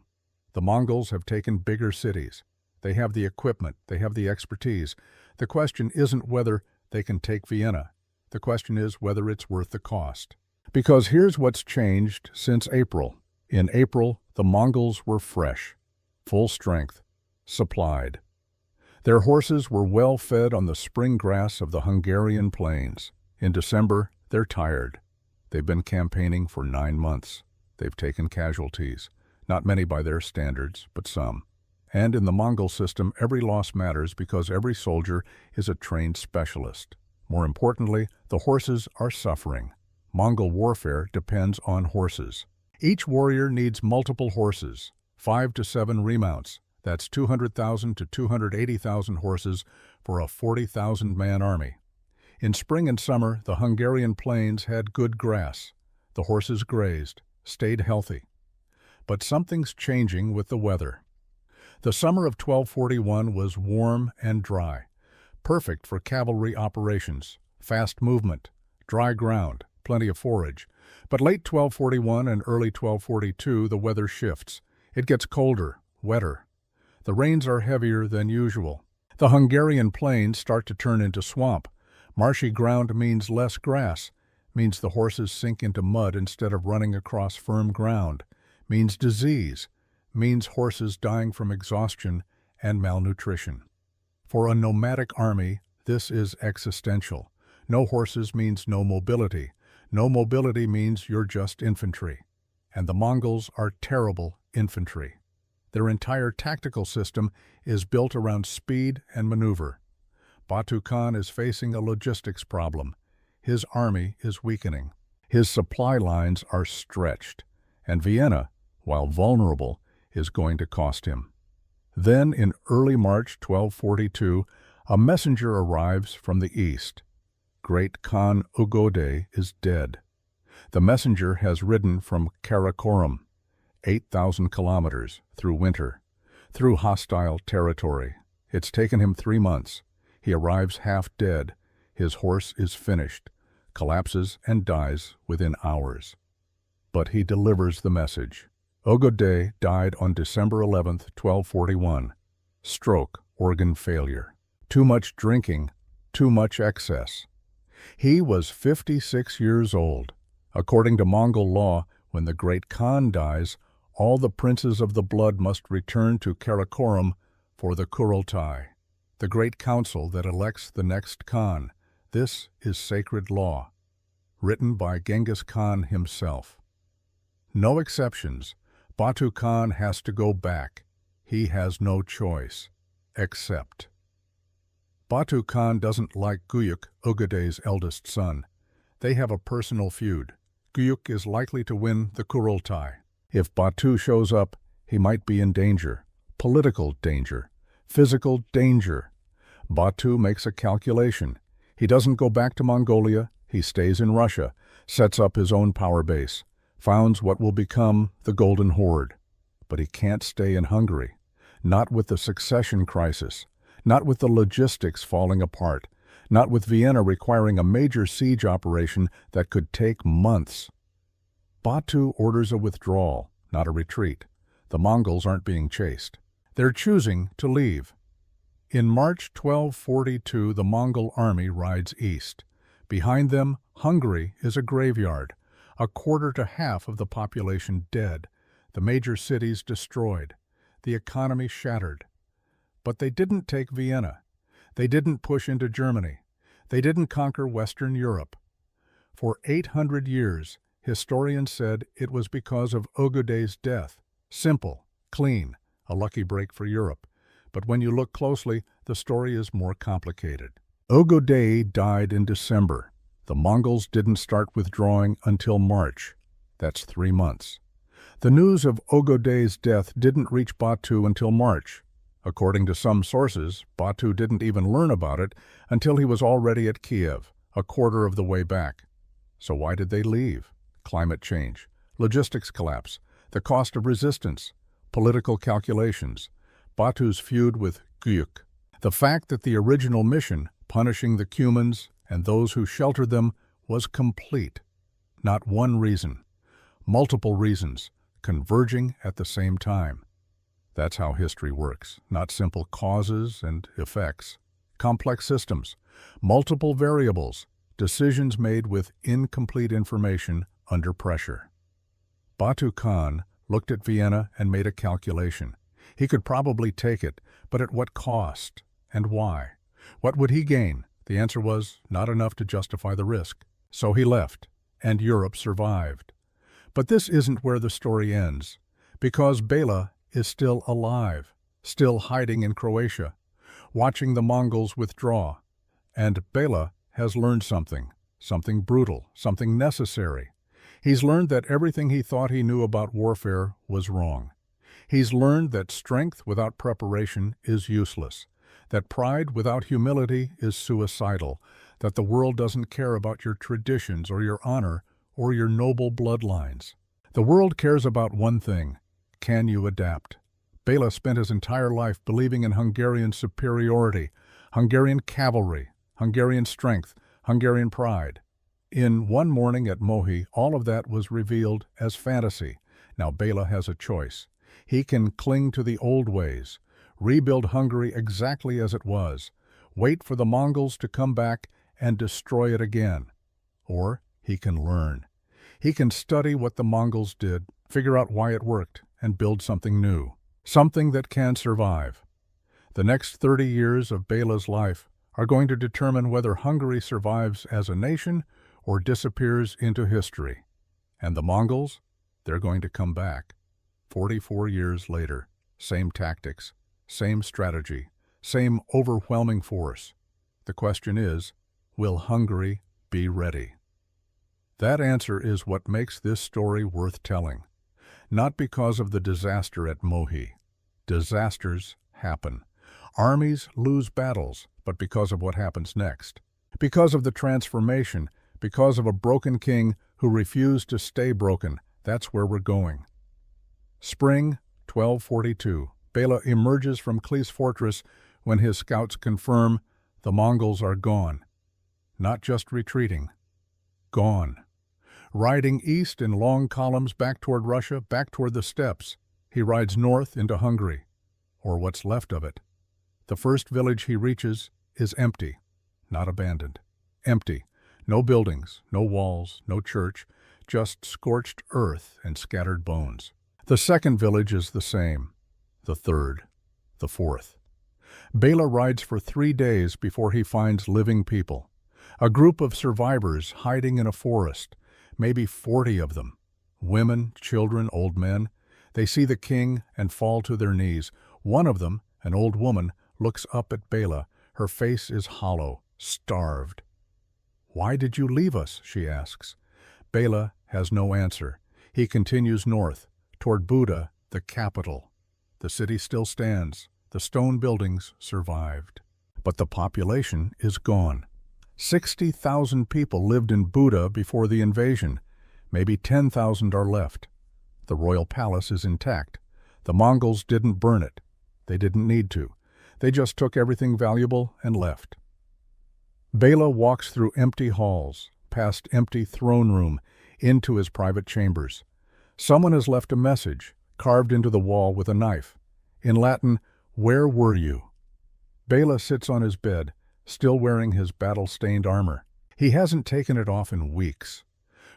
The Mongols have taken bigger cities. They have the equipment, they have the expertise. The question isn't whether they can take Vienna. The question is whether it's worth the cost. Because here's what's changed since April. In April, the Mongols were fresh, full strength, supplied. Their horses were well fed on the spring grass of the Hungarian plains. In December, they're tired. They've been campaigning for 9 months. They've taken casualties, not many by their standards, but some. And in the Mongol system, every loss matters because every soldier is a trained specialist. More importantly, the horses are suffering. Mongol warfare depends on horses. Each warrior needs multiple horses, 5 to 7 remounts. That's 200,000 to 280,000 horses for a 40,000-man army. In spring and summer, the Hungarian plains had good grass. The horses grazed, stayed healthy. But something's changing with the weather. The summer of 1241 was warm and dry, perfect for cavalry operations, fast movement, dry ground, plenty of forage. But late 1241 and early 1242, the weather shifts. It gets colder, wetter. The rains are heavier than usual. The Hungarian plains start to turn into swamp. Marshy ground means less grass, means the horses sink into mud instead of running across firm ground, means disease, means horses dying from exhaustion and malnutrition. For a nomadic army, this is existential. No horses means no mobility. No mobility means you're just infantry. And the Mongols are terrible infantry. Their entire tactical system is built around speed and maneuver. Batu Khan is facing a logistics problem. His army is weakening. His supply lines are stretched, and Vienna, while vulnerable, is going to cost him. Then, in early March 1242, a messenger arrives from the east. Great Khan Ugode is dead. The messenger has ridden from Karakorum, 8,000 kilometers, through winter, through hostile territory. It's taken him 3 months. He arrives half dead. His horse is finished, collapses and dies within hours. But he delivers the message. Ugode died on December 11, 1241. Stroke, organ failure. Too much drinking, too much excess. He was 56 years old. According to Mongol law, when the great Khan dies, all the princes of the blood must return to Karakorum for the Kurultai, the great council that elects the next Khan. This is sacred law, written by Genghis Khan himself. No exceptions. Batu Khan has to go back. He has no choice, except. Batu Khan doesn't like Guyuk, Ugode's eldest son. They have a personal feud. Guyuk is likely to win the Kurultai. If Batu shows up, he might be in danger. Political danger. Physical danger. Batu makes a calculation. He doesn't go back to Mongolia. He stays in Russia, sets up his own power base, founds what will become the Golden Horde. But he can't stay in Hungary. Not with the succession crisis. Not with the logistics falling apart. Not with Vienna requiring a major siege operation that could take months. Batu orders a withdrawal, not a retreat. The Mongols aren't being chased. They're choosing to leave. In March 1242, the Mongol army rides east. Behind them, Hungary is a graveyard, a quarter to half of the population dead, the major cities destroyed, the economy shattered. But they didn't take Vienna. They didn't push into Germany. They didn't conquer Western Europe. For 800 years, historians said it was because of Ugode's death. Simple, clean, a lucky break for Europe. But when you look closely, the story is more complicated. Ugode died in December. The Mongols didn't start withdrawing until March. That's 3 months. The news of Ugode's death didn't reach Batu until March. According to some sources, Batu didn't even learn about it until he was already at Kiev, a quarter of the way back. So why did they leave? Climate change, logistics collapse, the cost of resistance, political calculations, Batu's feud with Guyuk. The fact that the original mission, punishing the Cumans and those who sheltered them, was complete. Not one reason. Multiple reasons, converging at the same time. That's how history works, not simple causes and effects. Complex systems, multiple variables, decisions made with incomplete information under pressure. Batu Khan looked at Vienna and made a calculation. He could probably take it, but at what cost and why? What would he gain? The answer was not enough to justify the risk. So he left, and Europe survived. But this isn't where the story ends, because Bela is still alive, still hiding in Croatia, watching the Mongols withdraw. And Bela has learned something brutal, something necessary. He's learned that everything he thought he knew about warfare was wrong. He's learned that strength without preparation is useless, that pride without humility is suicidal, that the world doesn't care about your traditions or your honor or your noble bloodlines. The world cares about one thing: can you adapt? Bela spent his entire life believing in Hungarian superiority, Hungarian cavalry, Hungarian strength, Hungarian pride. In One Morning at Mohi, all of that was revealed as fantasy. Now Bela has a choice. He can cling to the old ways, rebuild Hungary exactly as it was, wait for the Mongols to come back and destroy it again. Or he can learn. He can study what the Mongols did, figure out why it worked, and build something new, something that can survive. The next 30 years of Bela's life are going to determine whether Hungary survives as a nation or disappears into history. And the Mongols, they're going to come back, 44 years later. same tactics, same strategy, same overwhelming force. The question is, will Hungary be ready? That answer is what makes this story worth telling. Not because of the disaster at Mohi. Disasters happen. Armies lose battles, but because of what happens next. Because of the transformation, because of a broken king who refused to stay broken. That's where we're going. Spring 1242. Bela emerges from Klee's fortress when his scouts confirm the Mongols are gone. Not just retreating. Gone. Riding east in long columns back toward Russia, back toward the steppes, he rides north into Hungary, or what's left of it. The first village he reaches is empty, not abandoned. Empty. No buildings, no walls, no church, just scorched earth and scattered bones. The second village is the same. The third. The fourth. Bela rides for 3 days before he finds living people. A group of survivors hiding in a forest, maybe 40 of them. Women, children, old men. They see the king and fall to their knees. One of them, an old woman, looks up at Bela. Her face is hollow, starved. "Why did you leave us?" she asks. Bela has no answer. He continues north, toward Buda, the capital. The city still stands. The stone buildings survived. But the population is gone. 60,000 people lived in Buda before the invasion. Maybe 10,000 are left. The royal palace is intact. The Mongols didn't burn it. They didn't need to. They just took everything valuable and left. Bela walks through empty halls, past empty throne room, into his private chambers. Someone has left a message, carved into the wall with a knife. In Latin, "Where were you?" Bela sits on his bed, still wearing his battle-stained armor. He hasn't taken it off in weeks.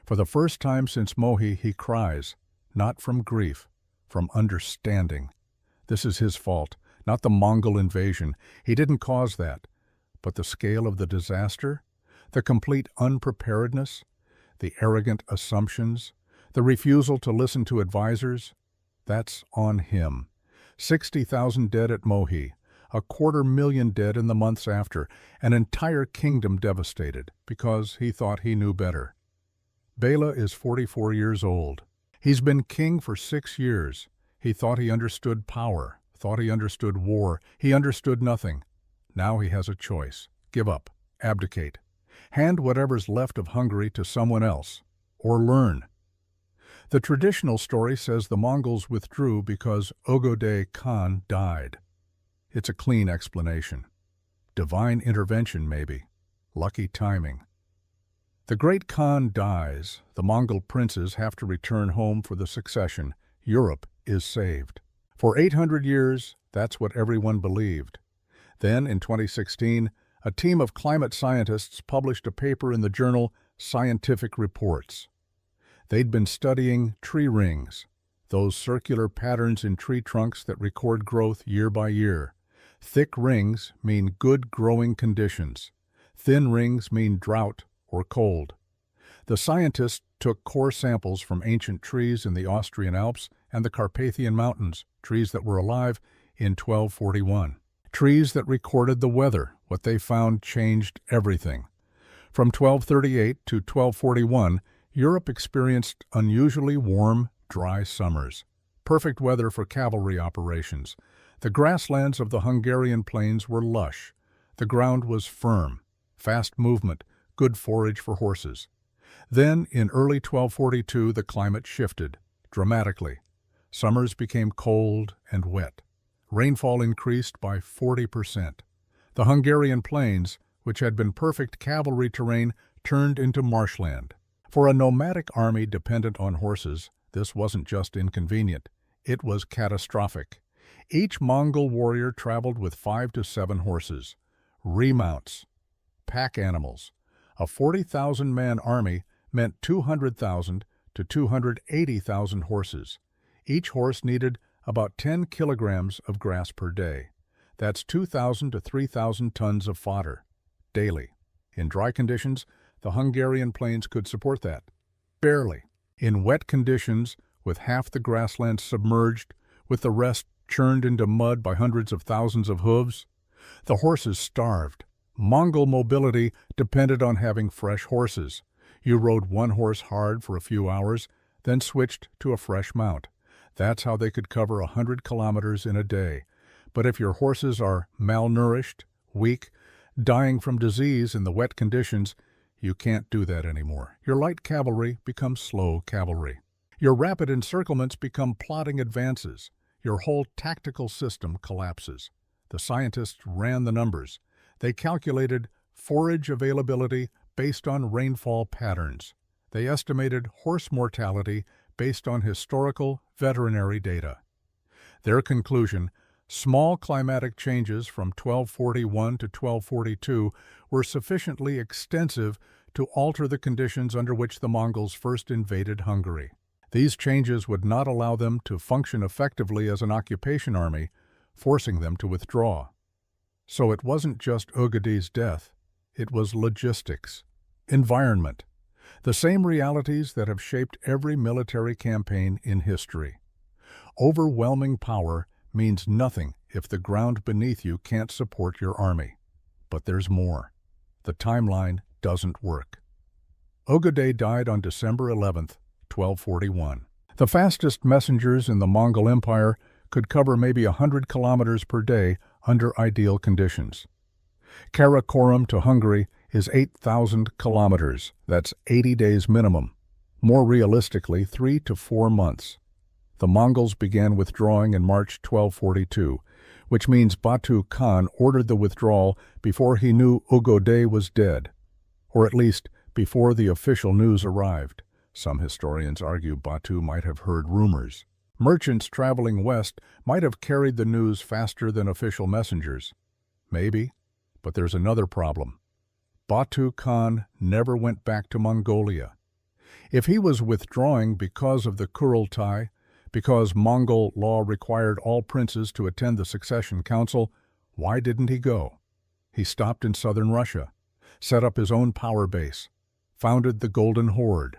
For the first time since Mohi, he cries, not from grief, from understanding. This is his fault, not the Mongol invasion. He didn't cause that. But the scale of the disaster, the complete unpreparedness, the arrogant assumptions, the refusal to listen to advisors, that's on him. 60,000 dead at Mohi, 250,000 dead in the months after, an entire kingdom devastated because he thought he knew better. Bela is 44 years old. He's been king for 6 years. He thought he understood power, thought he understood war. He understood nothing. Now he has a choice. Give up. Abdicate. Hand whatever's left of Hungary to someone else. Or learn. The traditional story says the Mongols withdrew because Ögödei Khan died. It's a clean explanation. Divine intervention, maybe. Lucky timing. The great Khan dies. The Mongol princes have to return home for the succession. Europe is saved. For 800 years, that's what everyone believed. Then, in 2016, a team of climate scientists published a paper in the journal Scientific Reports. They'd been studying tree rings, those circular patterns in tree trunks that record growth year by year. Thick rings mean good growing conditions. Thin rings mean drought or cold. The scientists took core samples from ancient trees in the Austrian Alps and the Carpathian Mountains, trees that were alive in 1241. Trees that recorded the weather. What they found changed everything. From 1238 to 1241, Europe experienced unusually warm, dry summers. Perfect weather for cavalry operations. The grasslands of the Hungarian plains were lush. The ground was firm. Fast movement, good forage for horses. Then, in early 1242, the climate shifted, dramatically. Summers became cold and wet. Rainfall increased by 40%. The Hungarian plains, which had been perfect cavalry terrain, turned into marshland. For a nomadic army dependent on horses, this wasn't just inconvenient, it was catastrophic. Each Mongol warrior traveled with 5 to 7 horses. Remounts. Pack animals. A 40,000-man army meant 200,000 to 280,000 horses. Each horse needed about 10 kilograms of grass per day. That's 2,000 to 3,000 tons of fodder, daily. In dry conditions, the Hungarian plains could support that. Barely. In wet conditions, with half the grasslands submerged, with the rest churned into mud by hundreds of thousands of hooves. The horses starved. Mongol mobility depended on having fresh horses. You rode one horse hard for a few hours, then switched to a fresh mount. That's how they could cover 100 kilometers in a day. But if your horses are malnourished, weak, dying from disease in the wet conditions, you can't do that anymore. Your light cavalry becomes slow cavalry. Your rapid encirclements become plodding advances. Your whole tactical system collapses. The scientists ran the numbers. They calculated forage availability based on rainfall patterns. They estimated horse mortality based on historical veterinary data. Their conclusion: small climatic changes from 1241 to 1242 were sufficiently extensive to alter the conditions under which the Mongols first invaded Hungary. These changes would not allow them to function effectively as an occupation army, forcing them to withdraw. So it wasn't just Ögödé's death, it was logistics, environment, the same realities that have shaped every military campaign in history. Overwhelming power means nothing if the ground beneath you can't support your army. But there's more. The timeline doesn't work. Ögödé died on December 11th, 1241. The fastest messengers in the Mongol Empire could cover maybe 100 kilometers per day under ideal conditions. Karakorum to Hungary is 8,000 kilometers. That's 80 days minimum. More realistically, 3 to 4 months. The Mongols began withdrawing in March 1242, which means Batu Khan ordered the withdrawal before he knew Ögödé was dead, or at least before the official news arrived. Some historians argue Batu might have heard rumors. Merchants traveling west might have carried the news faster than official messengers. Maybe, but there's another problem. Batu Khan never went back to Mongolia. If he was withdrawing because of the Kurultai, because Mongol law required all princes to attend the succession council, why didn't he go? He stopped in southern Russia, set up his own power base, founded the Golden Horde,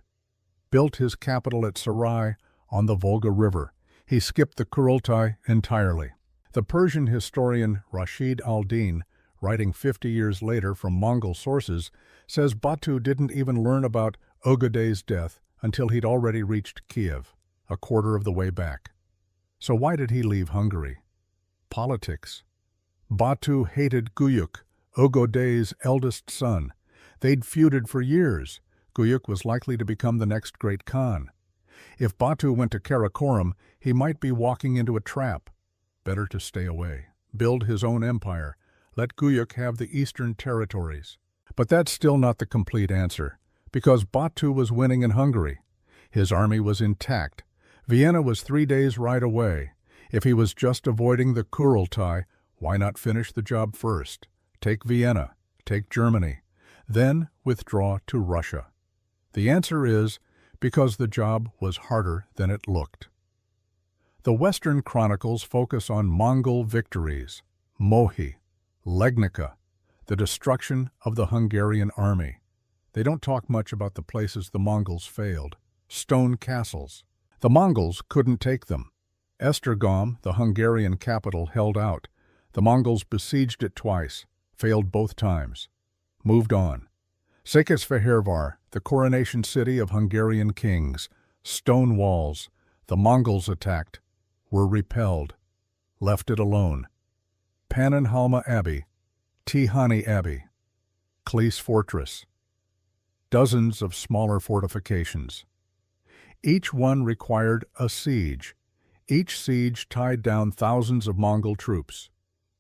built his capital at Sarai on the Volga River. He skipped the Kurultai entirely. The Persian historian Rashid al-Din, writing 50 years later from Mongol sources, says Batu didn't even learn about Ögödé's death until he'd already reached Kiev, a quarter of the way back. So why did he leave Hungary? Politics. Batu hated Guyuk, Ögödé's eldest son. They'd feuded for years. Guyuk was likely to become the next great Khan. If Batu went to Karakorum, he might be walking into a trap. Better to stay away, build his own empire, let Guyuk have the eastern territories. But that's still not the complete answer, because Batu was winning in Hungary. His army was intact. Vienna was 3 days' ride away. If he was just avoiding the Kurultai, why not finish the job first? Take Vienna, take Germany, then withdraw to Russia. The answer is because the job was harder than it looked. The Western chronicles focus on Mongol victories, Mohi, Legnica, the destruction of the Hungarian army. They don't talk much about the places the Mongols failed. Stone castles. The Mongols couldn't take them. Esztergom, the Hungarian capital, held out. The Mongols besieged it twice, failed both times. Moved on. Székesfehérvár, the coronation city of Hungarian kings. Stone walls. The Mongols attacked, were repelled, left it alone. Pannonhalma Abbey, Tihany Abbey, Clese Fortress. Dozens of smaller fortifications. Each one required a siege. Each siege tied down thousands of Mongol troops.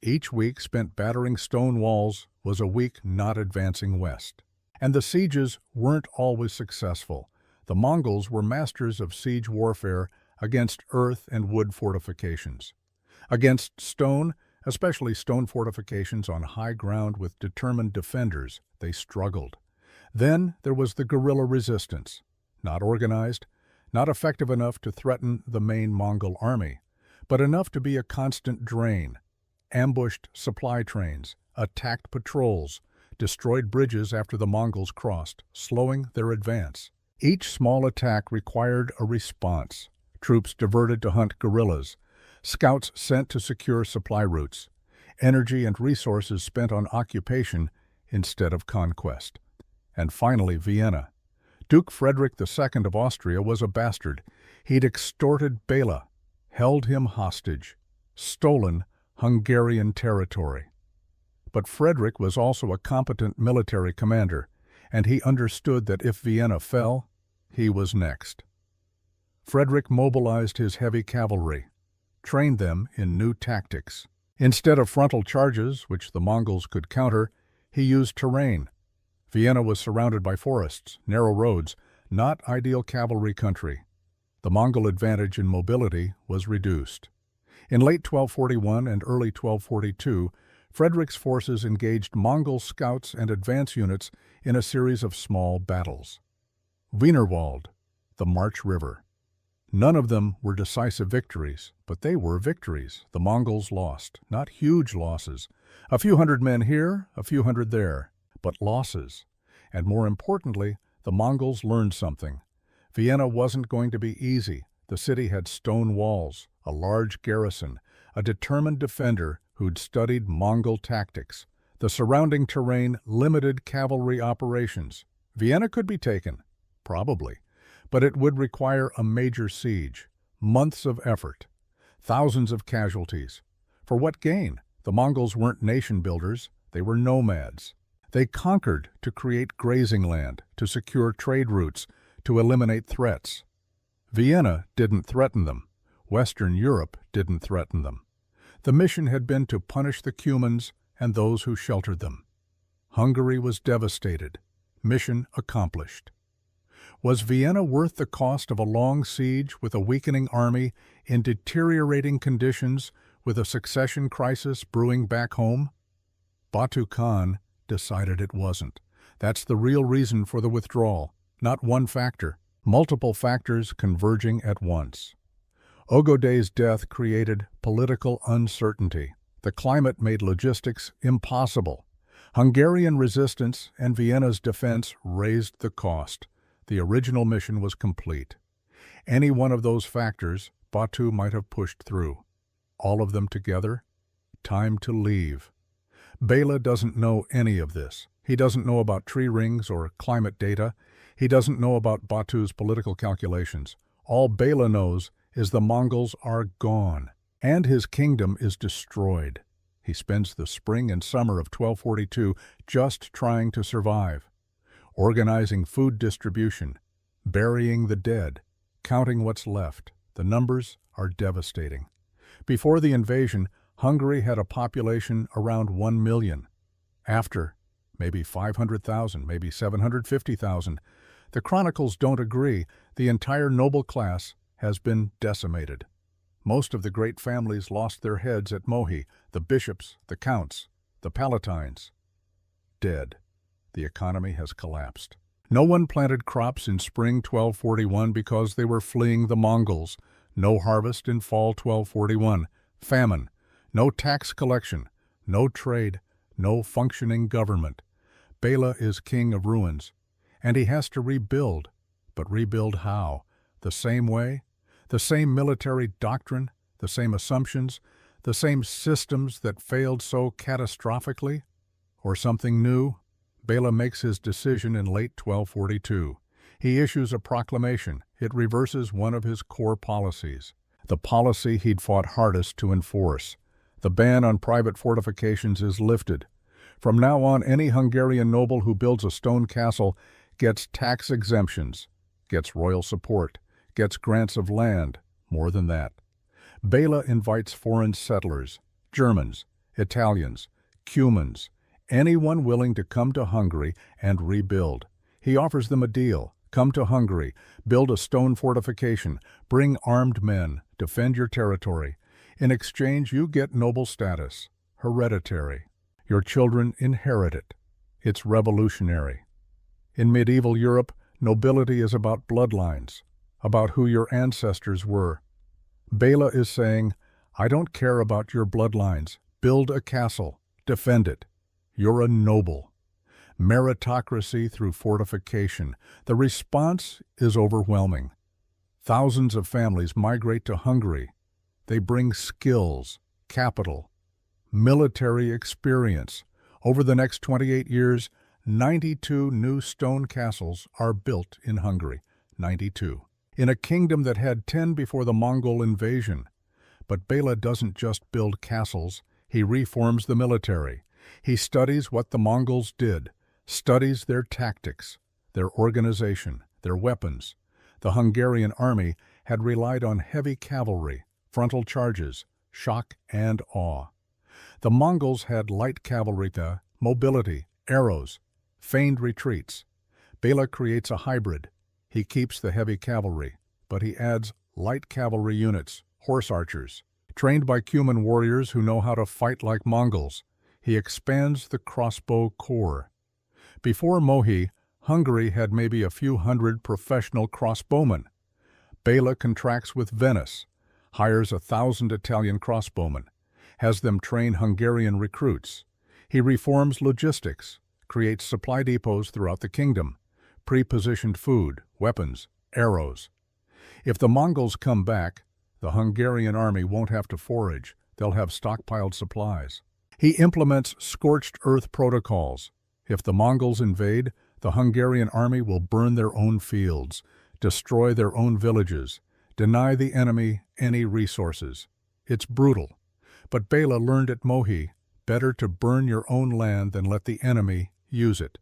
Each week spent battering stone walls was a week not advancing west. And the sieges weren't always successful. The Mongols were masters of siege warfare against earth and wood fortifications. Against stone, especially stone fortifications on high ground with determined defenders, they struggled. Then there was the guerrilla resistance, not organized, not effective enough to threaten the main Mongol army, but enough to be a constant drain. Ambushed supply trains, attacked patrols, destroyed bridges after the Mongols crossed, slowing their advance. Each small attack required a response. Troops diverted to hunt guerrillas. scouts sent to secure supply routes, energy and resources spent on occupation instead of conquest. And finally, Vienna. Duke Frederick II of Austria was a bastard. He'd extorted Bela, held him hostage, stolen Hungarian territory. But Frederick was also a competent military commander, and he understood that if Vienna fell, he was next. Frederick mobilized his heavy cavalry, trained them in new tactics. Instead of frontal charges, which the Mongols could counter, he used terrain. Vienna was surrounded by forests, narrow roads, not ideal cavalry country. The Mongol advantage in mobility was reduced. In late 1241 and early 1242, Frederick's forces engaged Mongol scouts and advance units in a series of small battles. Wienerwald, the March River. None of them were decisive victories, but they were victories. The Mongols lost, not huge losses. A few hundred men here, a few hundred there, but losses. And more importantly, the Mongols learned something. Vienna wasn't going to be easy. The city had stone walls, a large garrison, a determined defender who'd studied Mongol tactics. The surrounding terrain limited cavalry operations. Vienna could be taken, probably, but it would require a major siege, months of effort, thousands of casualties. For what gain? The Mongols weren't nation builders, they were nomads. They conquered to create grazing land, to secure trade routes, to eliminate threats. Vienna didn't threaten them. Western Europe didn't threaten them. The mission had been to punish the Cumans and those who sheltered them. Hungary was devastated. Mission accomplished. Was Vienna worth the cost of a long siege with a weakening army in deteriorating conditions with a succession crisis brewing back home? Batu Khan decided it wasn't. That's the real reason for the withdrawal, not one factor, multiple factors converging at once. Ogoday's death created political uncertainty. The climate made logistics impossible. Hungarian resistance and Vienna's defense raised the cost. The original mission was complete. Any one of those factors Batu might have pushed through. All of them together? Time to leave. Bela doesn't know any of this. He doesn't know about tree rings or climate data. He doesn't know about Batu's political calculations. All Bela knows is the Mongols are gone, and his kingdom is destroyed. He spends the spring and summer of 1242 just trying to survive, organizing food distribution, burying the dead, counting what's left. The numbers are devastating. Before the invasion, Hungary had a population around 1 million. After, maybe 500,000, maybe 750,000. The chronicles don't agree. The entire noble class has been decimated. Most of the great families lost their heads at Mohi, the bishops, the counts, the palatines. Dead. The economy has collapsed. No one planted crops in spring 1241 because they were fleeing the Mongols. No harvest in fall 1241. Famine. No tax collection. No trade. No functioning government. Bela is king of ruins, and he has to rebuild. But rebuild how? The same way? The same military doctrine? The same assumptions? The same systems that failed so catastrophically? Or something new? Bela makes his decision in late 1242. He issues a proclamation. It reverses one of his core policies, the policy he'd fought hardest to enforce. The ban on private fortifications is lifted. From now on, any Hungarian noble who builds a stone castle gets tax exemptions, gets royal support, gets grants of land, more than that. Bela invites foreign settlers, Germans, Italians, Cumans, anyone willing to come to Hungary and rebuild. He offers them a deal. Come to Hungary, build a stone fortification, bring armed men, defend your territory. In exchange, you get noble status, hereditary. Your children inherit it. It's revolutionary. In medieval Europe, nobility is about bloodlines, about who your ancestors were. Bela is saying, I don't care about your bloodlines. Build a castle. Defend it. You're a noble. Meritocracy through fortification. The response is overwhelming. Thousands of families migrate to Hungary. They bring skills, capital, military experience. Over the next 28 years, 92 new stone castles are built in Hungary. 92. In a kingdom that had 10 before the Mongol invasion. But Bela doesn't just build castles, he reforms the military. He studies what the Mongols did, studies their tactics, their organization, their weapons. The Hungarian army had relied on heavy cavalry, frontal charges, shock and awe. The Mongols had light cavalry, mobility, arrows, feigned retreats. Bela creates a hybrid. He keeps the heavy cavalry, but he adds light cavalry units, horse archers, trained by Cuman warriors who know how to fight like Mongols. He expands the crossbow corps. Before Mohi, Hungary had maybe a few hundred professional crossbowmen. Bela contracts with Venice, hires 1,000 Italian crossbowmen, has them train Hungarian recruits. He reforms logistics, creates supply depots throughout the kingdom, pre-positioned food, weapons, arrows. If the Mongols come back, the Hungarian army won't have to forage, they'll have stockpiled supplies. He implements scorched earth protocols. If the Mongols invade, the Hungarian army will burn their own fields, destroy their own villages, deny the enemy any resources. It's brutal. But Bela learned at Mohi, better to burn your own land than let the enemy use it.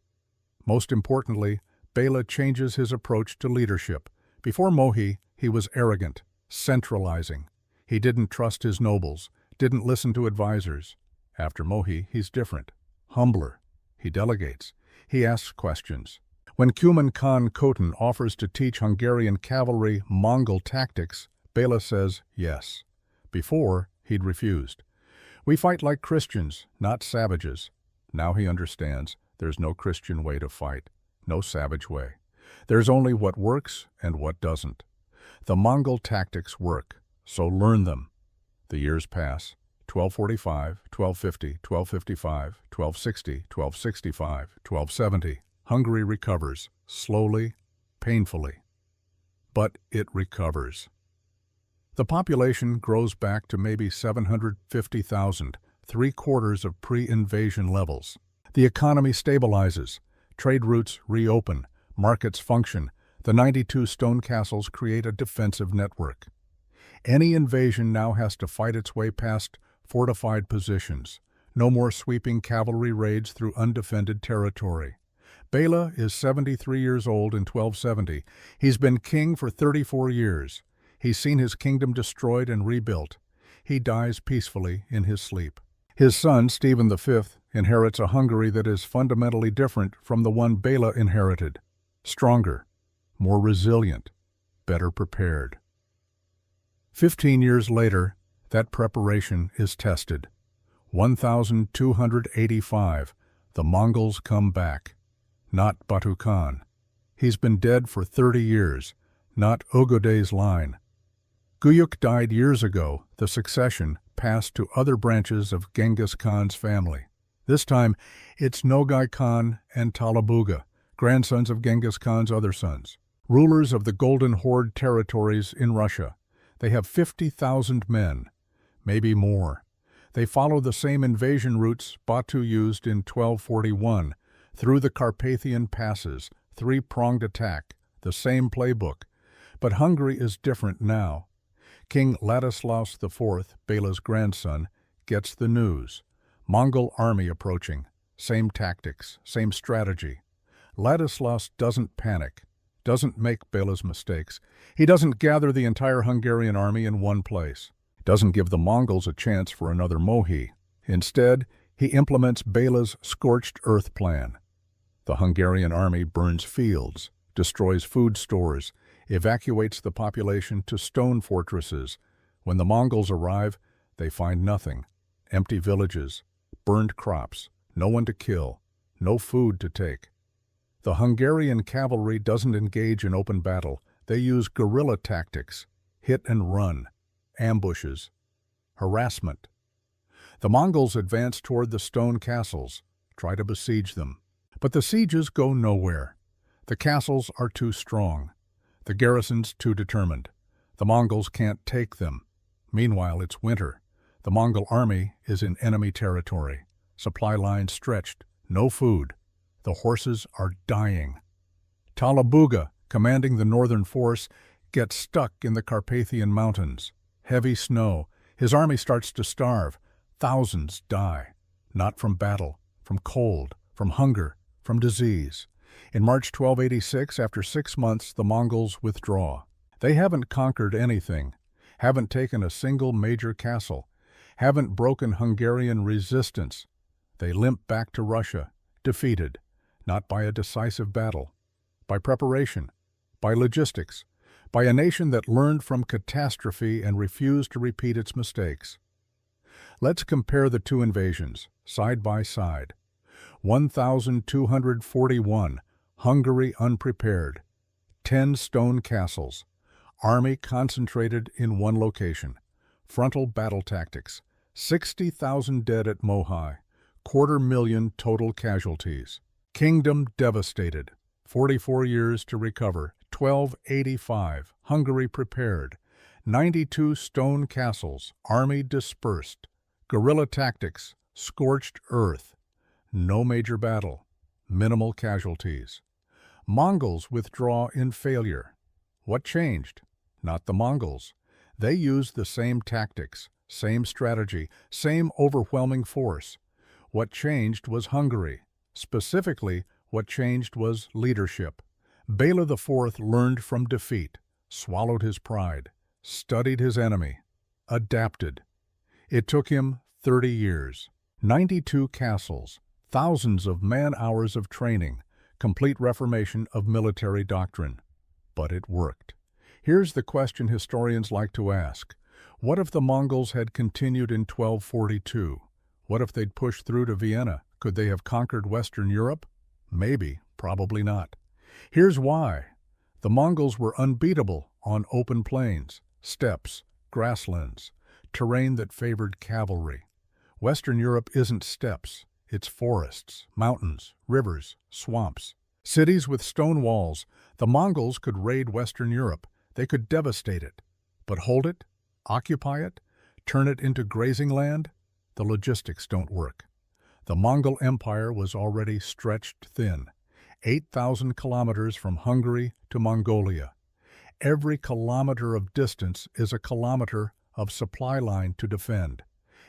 Most importantly, Bela changes his approach to leadership. Before Mohi, he was arrogant, centralizing. He didn't trust his nobles, didn't listen to advisors. After Mohi, he's different, humbler. He delegates. He asks questions. When Cuman Khan Khotan offers to teach Hungarian cavalry Mongol tactics, Bela says yes. Before, he'd refused. We fight like Christians, not savages. Now he understands there's no Christian way to fight, no savage way. There's only what works and what doesn't. The Mongol tactics work, so learn them. The years pass. 1245, 1250, 1255, 1260, 1265, 1270. Hungary recovers, slowly, painfully. But it recovers. The population grows back to maybe 750,000, 3/4 of pre-invasion levels. The economy stabilizes, trade routes reopen, markets function. The 92 stone castles create a defensive network. Any invasion now has to fight its way past fortified positions. No more sweeping cavalry raids through undefended territory. Bela is 73 years old in 1270. He's been king for 34 years. He's seen his kingdom destroyed and rebuilt. He dies peacefully in his sleep. His son, Stephen V, inherits a Hungary that is fundamentally different from the one Bela inherited. Stronger, more resilient, better prepared. 15 years later, that preparation is tested. 1285, the Mongols come back. Not Batu Khan. He's been dead for 30 years, not Ugoday's line. Guyuk died years ago. The succession passed to other branches of Genghis Khan's family. This time, it's Nogai Khan and Talabuga, grandsons of Genghis Khan's other sons, rulers of the Golden Horde territories in Russia. They have 50,000 men, maybe more. They follow the same invasion routes Batu used in 1241, through the Carpathian passes, three-pronged attack, the same playbook. But Hungary is different now. King Ladislaus IV, Bela's grandson, gets the news. Mongol army approaching. Same tactics, same strategy. Ladislaus doesn't panic, doesn't make Bela's mistakes. He doesn't gather the entire Hungarian army in one place. Doesn't give the Mongols a chance for another Mohi. Instead, he implements Bela's scorched earth plan. The Hungarian army burns fields, destroys food stores, evacuates the population to stone fortresses. When the Mongols arrive, they find nothing. Empty villages, burned crops, no one to kill, no food to take. The Hungarian cavalry doesn't engage in open battle. They use guerrilla tactics, hit and run, ambushes, harassment. The Mongols advance toward the stone castles, try to besiege them. But the sieges go nowhere. The castles are too strong. The garrisons too determined. The Mongols can't take them. Meanwhile, it's winter. The Mongol army is in enemy territory. Supply lines stretched. No food. The horses are dying. Talabuga, commanding the northern force, gets stuck in the Carpathian Mountains. Heavy snow. His army starts to starve. Thousands die. Not from battle, from cold, from hunger, from disease. In March 1286, after 6 months, the Mongols withdraw. They haven't conquered anything, haven't taken a single major castle, haven't broken Hungarian resistance. They limp back to Russia, defeated, not by a decisive battle, by preparation, by logistics, by a nation that learned from catastrophe and refused to repeat its mistakes. Let's compare the two invasions, side by side. 1241, Hungary unprepared. 10 stone castles. Army concentrated in one location. Frontal battle tactics. 60,000 dead at Mohi. 250,000 total casualties. Kingdom devastated. 44 years to recover. 1285, Hungary prepared. 92 stone castles. Army dispersed. Guerrilla tactics. Scorched earth. No major battle. Minimal casualties. Mongols withdraw in failure. What changed? Not the Mongols. They used the same tactics, same strategy, same overwhelming force. What changed was Hungary. Specifically, what changed was leadership. Bela IV learned from defeat, swallowed his pride, studied his enemy, adapted. It took him 30 years, 92 castles, thousands of man-hours of training, complete reformation of military doctrine. But it worked. Here's the question historians like to ask. What if the Mongols had continued in 1242? What if they'd pushed through to Vienna? Could they have conquered Western Europe? Maybe, probably not. Here's why. The Mongols were unbeatable on open plains, steppes, grasslands, terrain that favored cavalry. Western Europe isn't steppes. It's forests, mountains, rivers, swamps. Cities with stone walls. The Mongols could raid Western Europe. They could devastate it. But hold it? Occupy it? Turn it into grazing land? The logistics don't work. The Mongol Empire was already stretched thin. 8,000 kilometers from Hungary to Mongolia. Every kilometer of distance is a kilometer of supply line to defend.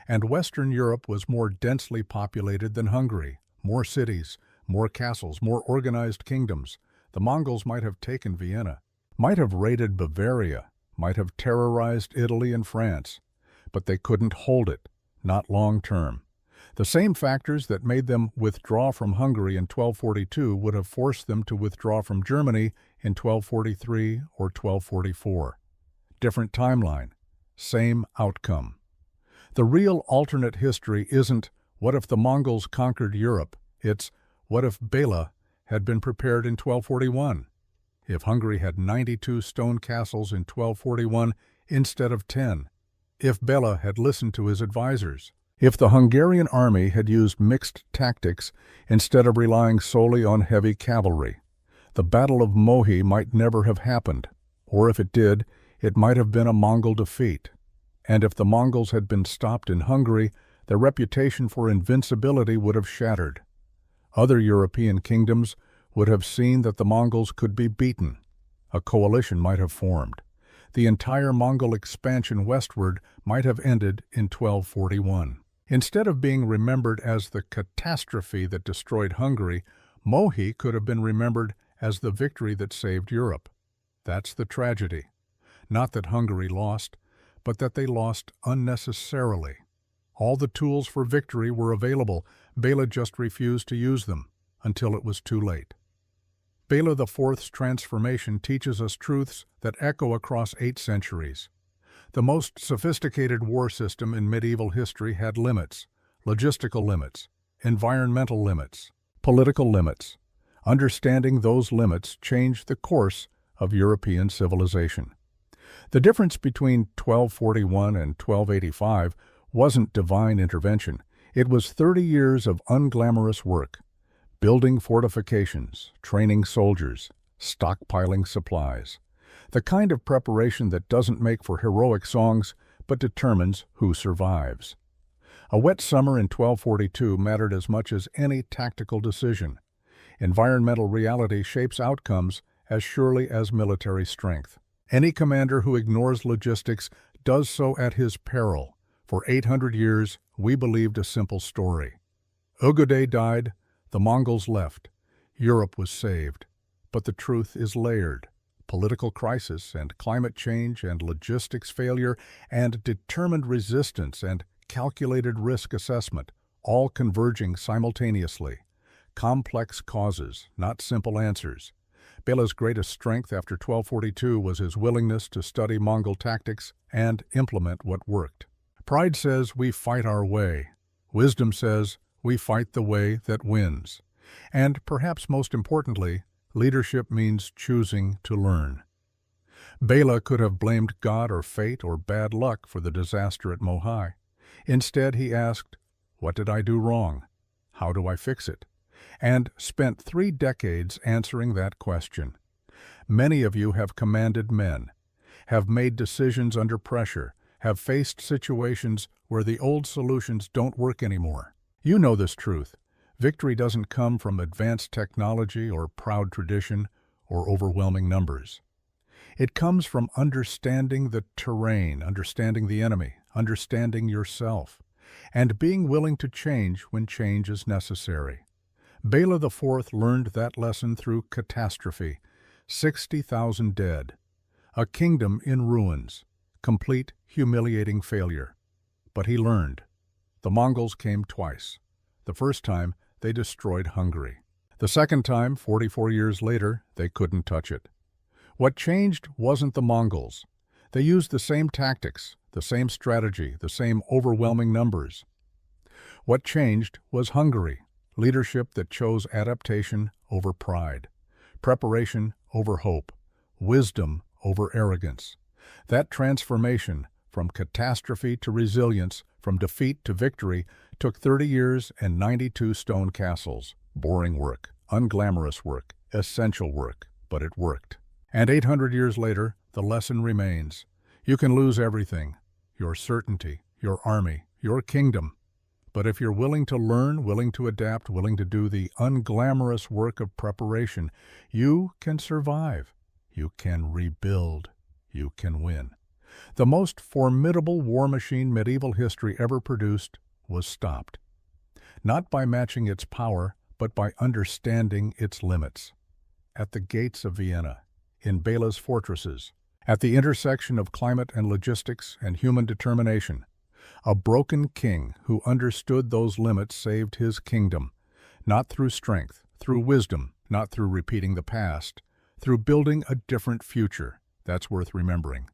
And Western Europe was more densely populated than Hungary. More cities, more castles, more organized kingdoms. The Mongols might have taken Vienna, might have raided Bavaria, might have terrorized Italy and France. But they couldn't hold it, not long term. The same factors that made them withdraw from Hungary in 1242 would have forced them to withdraw from Germany in 1243 or 1244. Different timeline, same outcome. The real alternate history isn't what if the Mongols conquered Europe, it's what if Bela had been prepared in 1241? If Hungary had 92 stone castles in 1241 instead of 10? If Bela had listened to his advisors? If the Hungarian army had used mixed tactics instead of relying solely on heavy cavalry? The Battle of Mohi might never have happened, or if it did, it might have been a Mongol defeat. And if the Mongols had been stopped in Hungary, their reputation for invincibility would have shattered. Other European kingdoms would have seen that the Mongols could be beaten. A coalition might have formed. The entire Mongol expansion westward might have ended in 1241. Instead of being remembered as the catastrophe that destroyed Hungary, Mohi could have been remembered as the victory that saved Europe. That's the tragedy. Not that Hungary lost, but that they lost unnecessarily. All the tools for victory were available. Bela just refused to use them until it was too late. Bela IV's transformation teaches us truths that echo across 8 centuries. The most sophisticated war system in medieval history had limits, logistical limits, environmental limits, political limits. Understanding those limits changed the course of European civilization. The difference between 1241 and 1285 wasn't divine intervention. It was 30 years of unglamorous work, building fortifications, training soldiers, stockpiling supplies. The kind of preparation that doesn't make for heroic songs, but determines who survives. A wet summer in 1242 mattered as much as any tactical decision. Environmental reality shapes outcomes as surely as military strength. Any commander who ignores logistics does so at his peril. For 800 years, we believed a simple story. Ugude died, the Mongols left. Europe was saved. But the truth is layered. Political crisis and climate change and logistics failure and determined resistance and calculated risk assessment, all converging simultaneously. Complex causes, not simple answers. Bela's greatest strength after 1242 was his willingness to study Mongol tactics and implement what worked. Pride says we fight our way. Wisdom says we fight the way that wins. And perhaps most importantly, leadership means choosing to learn. Bela could have blamed God or fate or bad luck for the disaster at Mohi. Instead, he asked, "What did I do wrong? How do I fix it?" And spent 3 decades answering that question. Many of you have commanded men, have made decisions under pressure, have faced situations where the old solutions don't work anymore. You know this truth. Victory doesn't come from advanced technology or proud tradition or overwhelming numbers. It comes from understanding the terrain, understanding the enemy, understanding yourself, and being willing to change when change is necessary. Bela IV learned that lesson through catastrophe, 60,000 dead, a kingdom in ruins, complete humiliating failure. But he learned. The Mongols came twice. The first time, they destroyed Hungary. The second time, 44 years later, they couldn't touch it. What changed wasn't the Mongols. They used the same tactics, the same strategy, the same overwhelming numbers. What changed was Hungary, leadership that chose adaptation over pride, preparation over hope, wisdom over arrogance. That transformation, from catastrophe to resilience, from defeat to victory, took 30 years and 92 stone castles. Boring work, unglamorous work, essential work, but it worked. And 800 years later, the lesson remains. You can lose everything, your certainty, your army, your kingdom. But if you're willing to learn, willing to adapt, willing to do the unglamorous work of preparation, you can survive. You can rebuild. You can win. The most formidable war machine medieval history ever produced was stopped. Not by matching its power, but by understanding its limits. At the gates of Vienna, in Bela's fortresses, at the intersection of climate and logistics and human determination, a broken king who understood those limits saved his kingdom, not through strength, through wisdom, not through repeating the past, through building a different future. That's worth remembering.